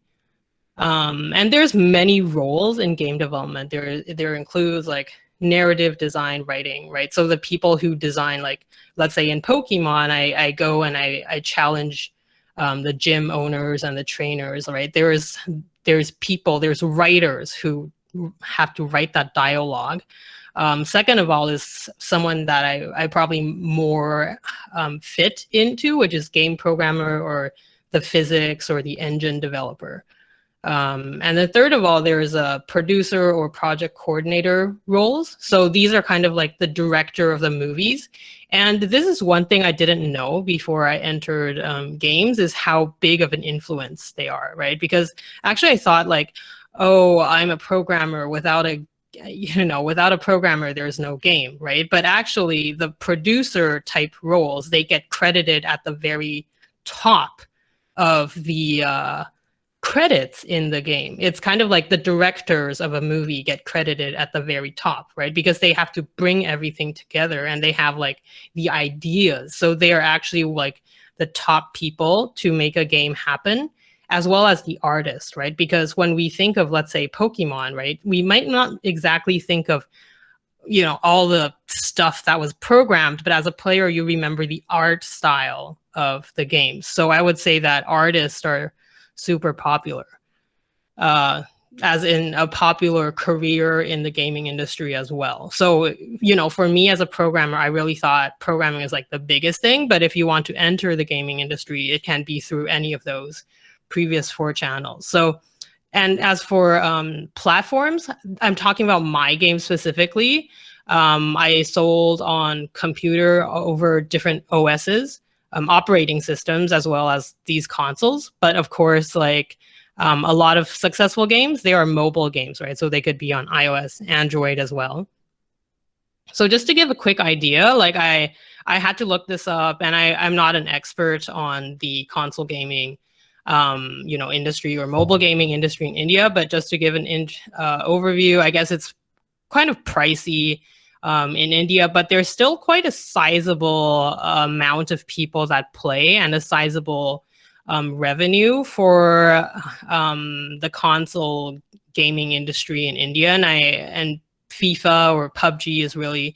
And there's many roles in game development. There includes like narrative design, writing, right? So the people who design, like, let's say in Pokemon, I go and I challenge the gym owners and the trainers, right? There's people, there's writers who have to write that dialogue. Second of all is someone that I probably more fit into, which is game programmer or the physics or the engine developer. And then third of all, there's a producer or project coordinator roles. So these are kind of like the director of the movies. And this is one thing I didn't know before I entered games, is how big of an influence they are, right? Because actually I thought like, oh, I'm a programmer, without a programmer, there's no game, right? But actually the producer type roles, they get credited at the very top of the credits in the game. It's kind of like the directors of a movie get credited at the very top, right? Because they have to bring everything together and they have like the ideas. So they are actually like the top people to make a game happen, as well as the artist, right? Because when we think of, let's say, Pokemon, right, we might not exactly think of, all the stuff that was programmed, but as a player, you remember the art style of the game. So I would say that artists are super popular, as in a popular career in the gaming industry as well. So, for me as a programmer, I really thought programming is like the biggest thing. But if you want to enter the gaming industry, it can be through any of those previous 4 channels. So, and as for platforms, I'm talking about my game specifically. I sold on computer over different OSs. Operating systems, as well as these consoles. But of course, like a lot of successful games, they are mobile games, right? So they could be on iOS, Android as well. So just to give a quick idea, like I had to look this up, and I'm not an expert on the console gaming industry or mobile gaming industry in India, but just to give an overview, I guess it's kind of pricey in India, but there's still quite a sizable amount of people that play, and a sizable revenue for the console gaming industry in India. And FIFA or PUBG is really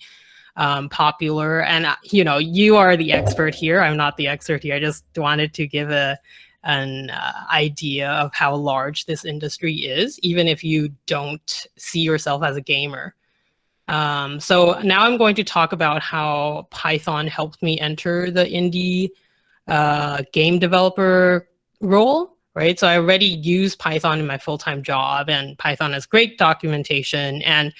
popular. And you are the expert here. I'm not the expert here. I just wanted to give a an idea of how large this industry is, even if you don't see yourself as a gamer. So now I'm going to talk about how Python helped me enter the indie game developer role, right? So I already use Python in my full-time job, and Python has great documentation, and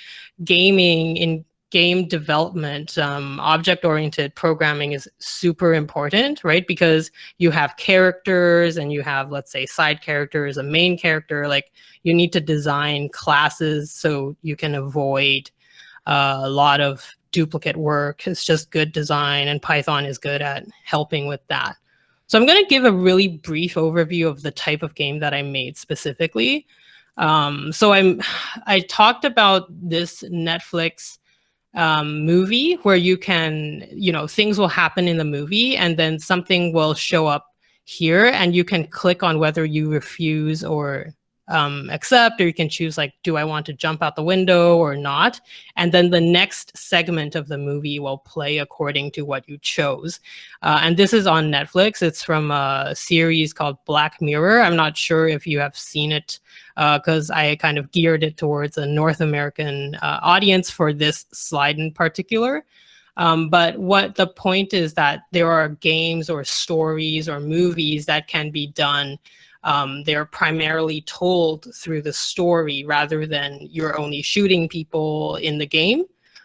gaming in game development, object-oriented programming is super important, right? Because you have characters and you have, let's say, side characters, a main character. Like, you need to design classes so you can avoid a lot of duplicate work. It's just good design, and Python is good at helping with that. So I'm going to give a really brief overview of the type of game that I made specifically. So I talked about this Netflix movie where you can, things will happen in the movie and then something will show up here, and you can click on whether you refuse or accept, or you can choose like, do I want to jump out the window or not? And then the next segment of the movie will play according to what you chose. And this is on Netflix. It's from a series called Black Mirror. I'm not sure if you have seen it because I kind of geared it towards a North American audience for this slide in particular. But what the point is that there are games or stories or movies that can be done. They're primarily told through the story rather than you're only shooting people in the game,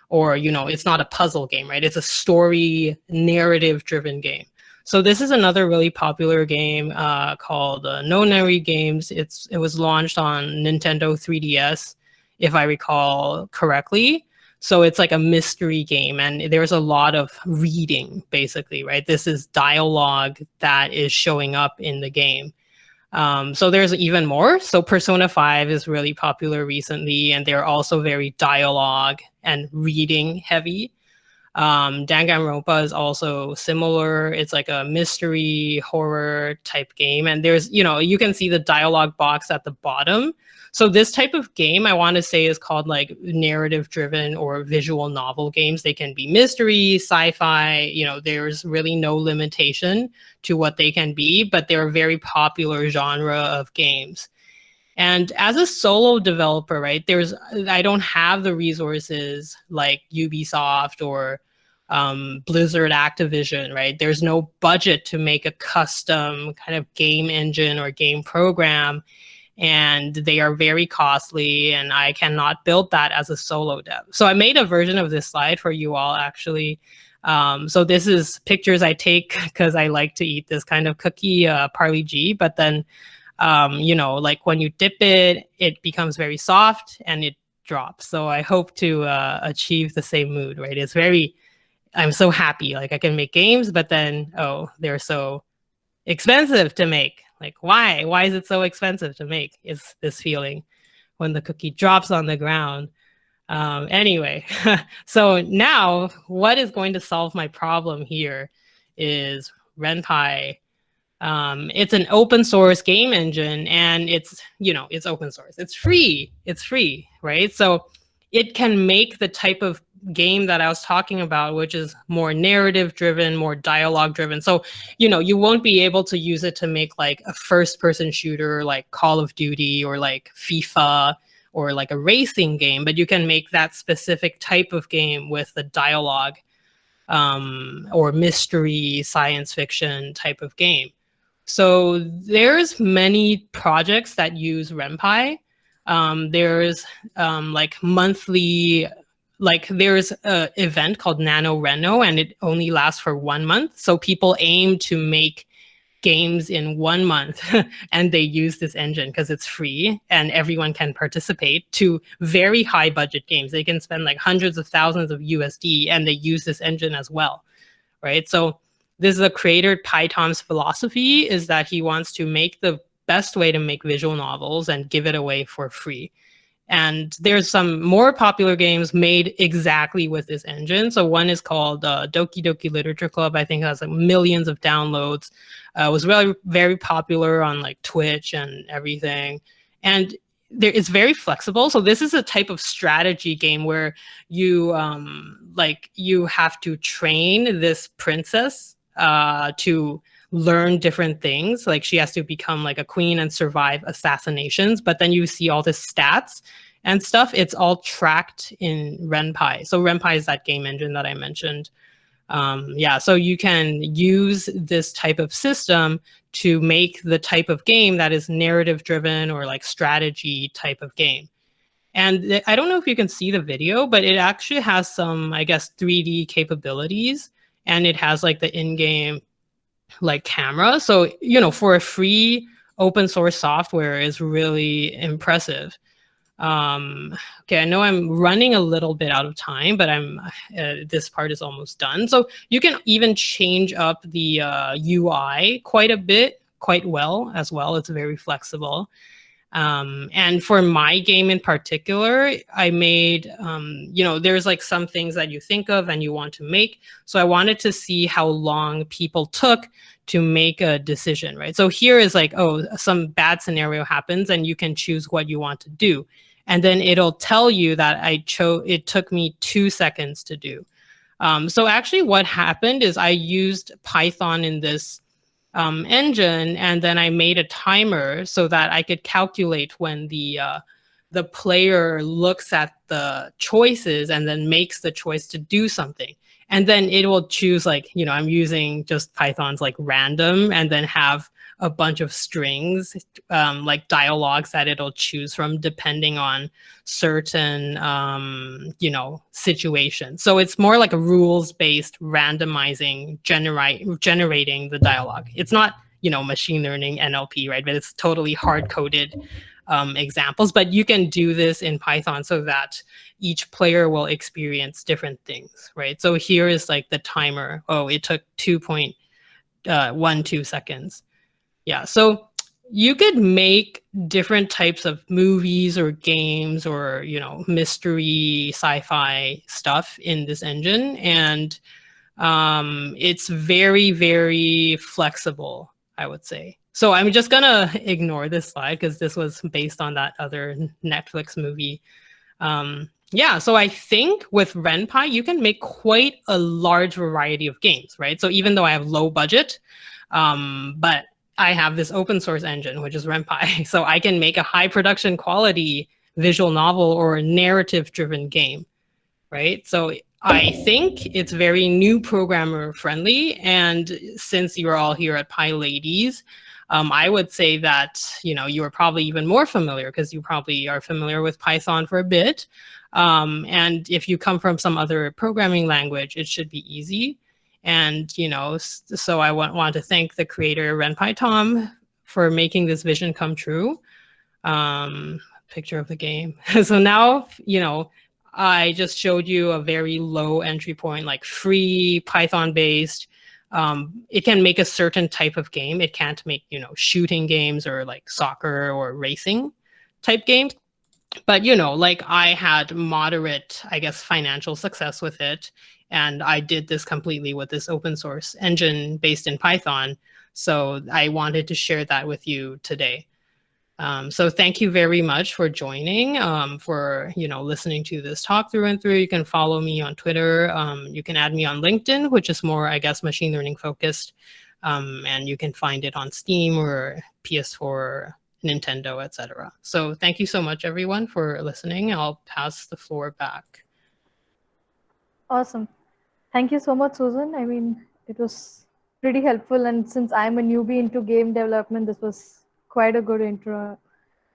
or, it's not a puzzle game, right? It's a story narrative driven game. So this is another really popular game called Nonary Games. It was launched on Nintendo 3DS, if I recall correctly. So it's like a mystery game, and there's a lot of reading, basically, right? This is dialogue that is showing up in the game. So there's even more. So Persona 5 is really popular recently, and they're also very dialogue and reading heavy. Danganronpa is also similar. It's like a mystery horror type game. And there's, you can see the dialogue box at the bottom. So this type of game, I want to say, is called like narrative driven or visual novel games. They can be mystery, sci-fi, there's really no limitation to what they can be, but they're a very popular genre of games. And as a solo developer, right, I don't have the resources like Ubisoft or Blizzard, Activision, right? There's no budget to make a custom kind of game engine or game program, and they are very costly, and I cannot build that as a solo dev. So I made a version of this slide for you all, actually. So this is pictures I take because I like to eat this kind of cookie, Parley G, but then, like when you dip it, it becomes very soft and it drops. So I hope to achieve the same mood, right? I'm so happy, like I can make games, but then, they're so expensive to make. Like, why? Why is it so expensive to make? Is this feeling when the cookie drops on the ground. Anyway, so now what is going to solve my problem here is Ren'Py. It's an open source game engine, and it's open source. It's free, right? So it can make the type of game that I was talking about, which is more narrative driven, more dialogue driven. So, you won't be able to use it to make like a first person shooter like Call of Duty or like FIFA or like a racing game, but you can make that specific type of game with the dialogue or mystery, science fiction type of game. So there's many projects that use Ren'Py. There's like monthly, like there's an event called NaNoRenO, and it only lasts for 1 month. So people aim to make games in 1 month and they use this engine because it's free and everyone can participate, to very high budget games. They can spend like hundreds of thousands of USD and they use this engine as well, right? So this is a creator, PyTom's philosophy, is that he wants to make the best way to make visual novels and give it away for free. And there's some more popular games made exactly with this engine. So one is called Doki Doki Literature Club. I think it has like millions of downloads. It was really very popular on like Twitch and everything. And it's very flexible. So this is a type of strategy game where you you have to train this princess to learn different things. Like she has to become like a queen and survive assassinations. But then you see all the stats and stuff. It's all tracked in RenPy. So RenPy is that game engine that I mentioned. Yeah, so you can use this type of system to make the type of game that is narrative driven or like strategy type of game. And I don't know if you can see the video, but it actually has some, I guess, 3D capabilities, and it has like the in-game like camera. So, you know, for a free open source software is really impressive. Okay, I know I'm running a little bit out of time, but this part is almost done. So you can even change up the UI quite a bit, quite well as well. It's very flexible. And for my game in particular, I made, you know, there's like some things that you think of and you want to make. So I wanted to see how long people took to make a decision, right? So here is like, oh, some bad scenario happens and you can choose what you want to do. And then it'll tell you that it took me 2 seconds to do. So actually what happened is I used Python in this engine, and then I made a timer so that I could calculate when the player looks at the choices and then makes the choice to do something. And then it will choose, like, you know, I'm using just Python's like random, and then have a bunch of strings, like dialogues that it'll choose from depending on certain, you know, situations. So it's more like a rules-based randomizing, generating the dialogue. It's not, you know, machine learning, NLP, right? But it's totally hard-coded examples. But you can do this in Python so that each player will experience different things, right? So here is like the timer. Oh, it took 2.12 seconds. Yeah, so you could make different types of movies or games or, you know, mystery, sci-fi stuff in this engine. And it's very, very flexible, I would say. So I'm just gonna ignore this slide because this was based on that other Netflix movie. Yeah, so I think with RenPy, you can make quite a large variety of games, right? So even though I have low budget, but I have this open source engine, which is RenPy. So I can make a high production quality visual novel or narrative driven game, right? So I think it's very new programmer friendly. And since you're all here at PyLadies, I would say that, you know, you are probably even more familiar because you probably are familiar with Python for a bit. And if you come from some other programming language, it should be easy. And, you know, so I want to thank the creator, RenPy Tom, for making this vision come true. Picture of the game. So now, you know, I just showed you a very low entry point, like free Python based. It can make a certain type of game. It can't make, you know, shooting games or like soccer or racing type games. But, you know, like I had moderate, I guess, financial success with it. And I did this completely with this open source engine based in Python. So I wanted to share that with you today. So thank you very much for joining, for, you know, listening to this talk through and through. You can follow me on Twitter. You can add me on LinkedIn, which is more, I guess, machine learning focused. And you can find it on Steam or PS4, Nintendo, etc. So thank you so much, everyone, for listening. I'll pass the floor back. Awesome. Thank you so much, Susan. I mean, it was pretty helpful. And since I'm a newbie into game development, this was quite a good intro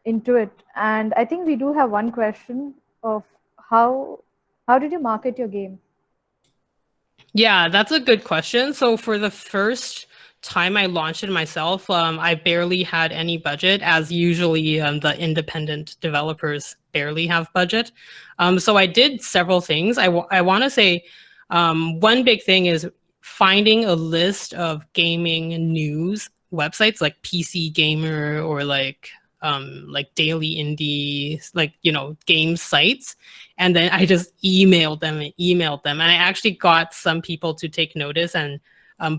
into it. And I think we do have one question of how did you market your game? Yeah, that's a good question. So for the first time I launched it myself, I barely had any budget, as usually the independent developers barely have budget. So I did several things. I want to say one big thing is finding a list of gaming news websites like PC Gamer or like Daily Indie, like, you know, game sites. And then I just emailed them. And I actually got some people to take notice and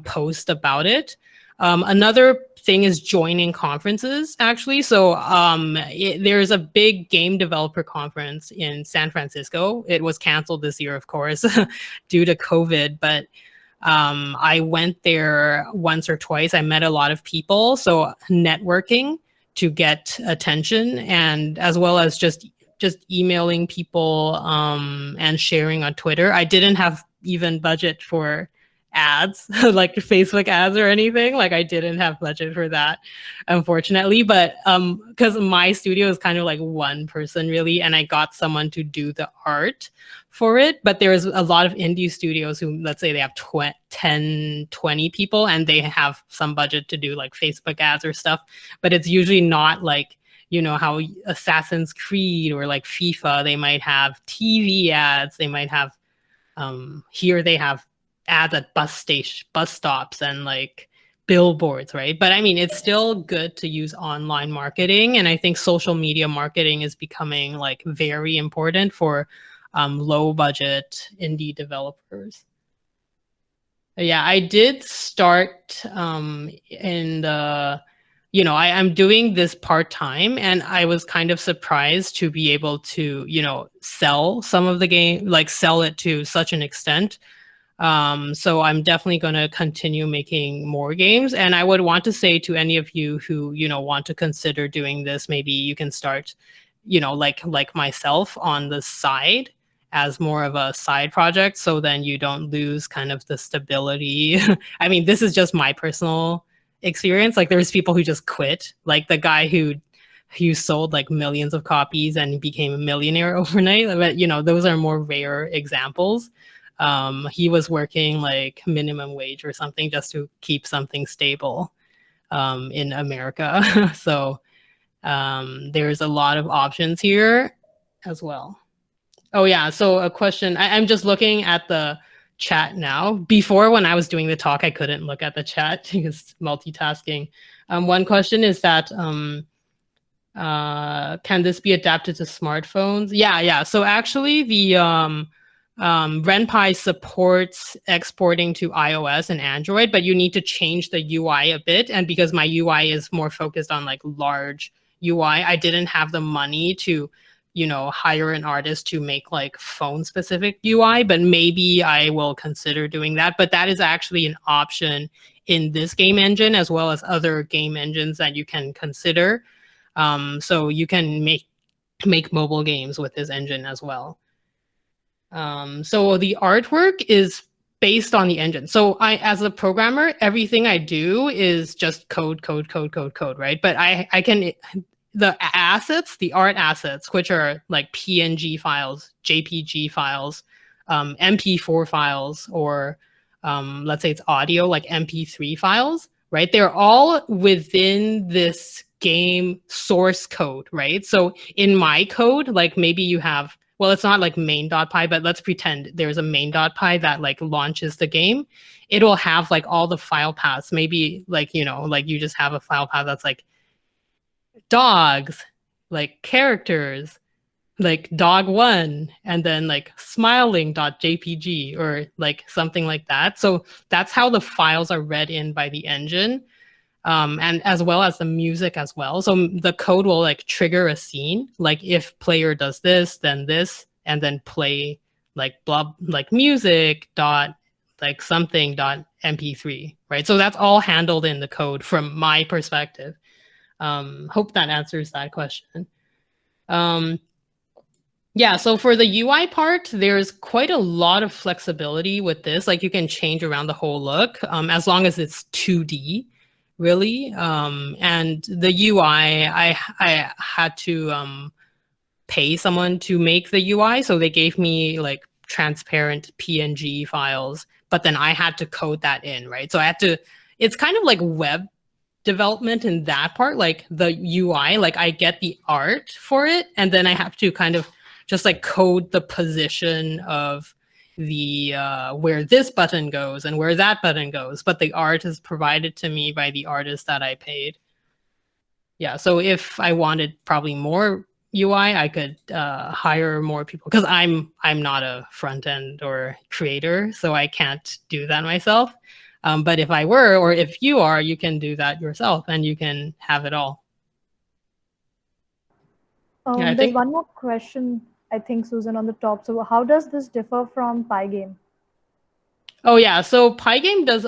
post about it. Another thing is joining conferences, actually. So there's a big game developer conference in San Francisco. It was canceled this year, of course, due to COVID. But I went there once or twice. I met a lot of people, so networking to get attention, and as well as just emailing people and sharing on Twitter. I didn't have even budget for ads, like Facebook ads or anything. Like I didn't have budget for that, unfortunately. But because my studio is kind of like one person really, and I got someone to do the art for it. But there's a lot of indie studios who, let's say they have 10, 20 people and they have some budget to do like Facebook ads or stuff. But it's usually not like, you know, how Assassin's Creed or like FIFA, they might have TV ads, they might have, here they have ads at bus stops and like billboards, right? But I mean, it's still good to use online marketing. And I think social media marketing is becoming like very important for low budget indie developers. Yeah, I did start in the, you know, I'm doing this part-time, and I was kind of surprised to be able to, you know, sell some of the game, like sell it to such an extent. So I'm definitely going to continue making more games. And I would want to say to any of you who, you know, want to consider doing this, maybe you can start, you know, like myself on the side as more of a side project. So then you don't lose kind of the stability. I mean, this is just my personal experience. Like there's people who just quit, like the guy who sold like millions of copies and became a millionaire overnight. But, you know, those are more rare examples. He was working like minimum wage or something just to keep something stable in America. So there's a lot of options here as well. Oh yeah, so a question, I'm just looking at the chat now. Before, when I was doing the talk, I couldn't look at the chat because multitasking. One question is that, can this be adapted to smartphones? Yeah. So actually the Ren'Py supports exporting to iOS and Android, but you need to change the UI a bit. And because my UI is more focused on like large UI, I didn't have the money to, you know, hire an artist to make like phone specific UI, but maybe I will consider doing that. But that is actually an option in this game engine as well as other game engines that you can consider. So you can make mobile games with this engine as well. So the artwork is based on the engine. So I, as a programmer, everything I do is just code, right? But I can, the assets, the art assets, which are like PNG files, JPG files, MP4 files, or let's say it's audio, like MP3 files, right? They're all within this game source code, right? So in my code, like maybe you have, well, it's not like main.py, but let's pretend there's a main.py that like launches the game. It'll have like all the file paths, maybe like, you know, like you just have a file path that's like dogs, like characters, like dog1, and then like smiling.jpg or like something like that. So that's how the files are read in by the engine, and as well as the music as well. So the code will like trigger a scene, like if player does this, then this, and then play like blah, like music dot like something dot mp3, right? So that's all handled in the code from my perspective. Hope that answers that question. Yeah, so for the UI part, there's quite a lot of flexibility with this. Like you can change around the whole look, as long as it's 2D, really. And the UI, I had to pay someone to make the UI. So they gave me like transparent PNG files, but then I had to code that in, right? So I had to, it's kind of like web development in that part, like the UI, like I get the art for it, and then I have to kind of just like code the position of the where this button goes and where that button goes, but the art is provided to me by the artist that I paid. Yeah, so if I wanted probably more UI, I could hire more people, because I'm not a front end or creator, so I can't do that myself. But if I were, or if you are, you can do that yourself and you can have it all. Yeah, There's one more question, I think, Susan, on the top. So how does this differ from Pygame? Oh yeah, so Pygame does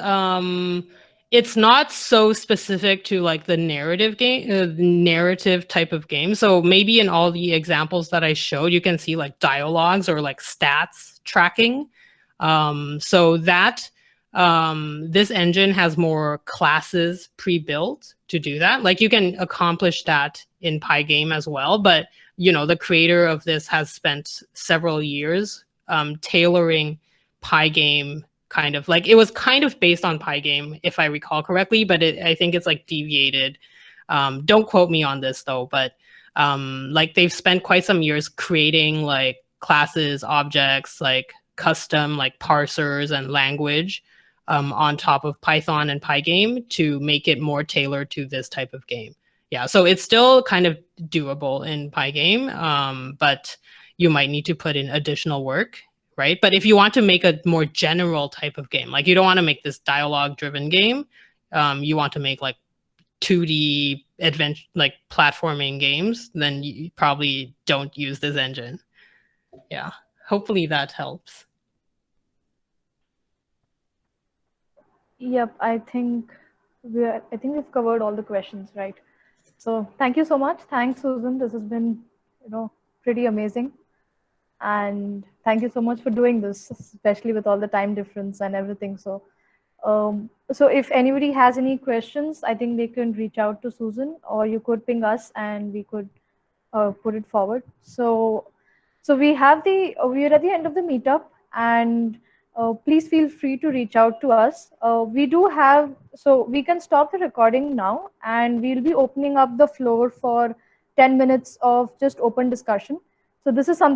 it's not so specific to like the narrative game, narrative type of game. So maybe in all the examples that I showed, you can see like dialogues or like stats tracking. So that this engine has more classes pre-built to do that. Like you can accomplish that in Pygame as well, but you know the creator of this has spent several years tailoring Pygame kind of like it was kind of based on Pygame if I recall correctly, but I think it's like deviated. Don't quote me on this though, but like they've spent quite some years creating like classes, objects, like custom like parsers and language on top of Python and Pygame to make it more tailored to this type of game. Yeah, so it's still kind of doable in Pygame, but you might need to put in additional work, right? But if you want to make a more general type of game, like you don't want to make this dialogue-driven game, you want to make like 2D adventure, like platforming games, then you probably don't use this engine. Yeah, hopefully that helps. Yep, I think we've covered all the questions, right? So thank you so much. Thanks, Susan. This has been, pretty amazing. And thank you so much for doing this, especially with all the time difference and everything. So, so if anybody has any questions, I think they can reach out to Susan, or you could ping us and we could put it forward. So we're at the end of the meetup, and please feel free to reach out to us. We can stop the recording now, and we'll be opening up the floor for 10 minutes of just open discussion. So this is something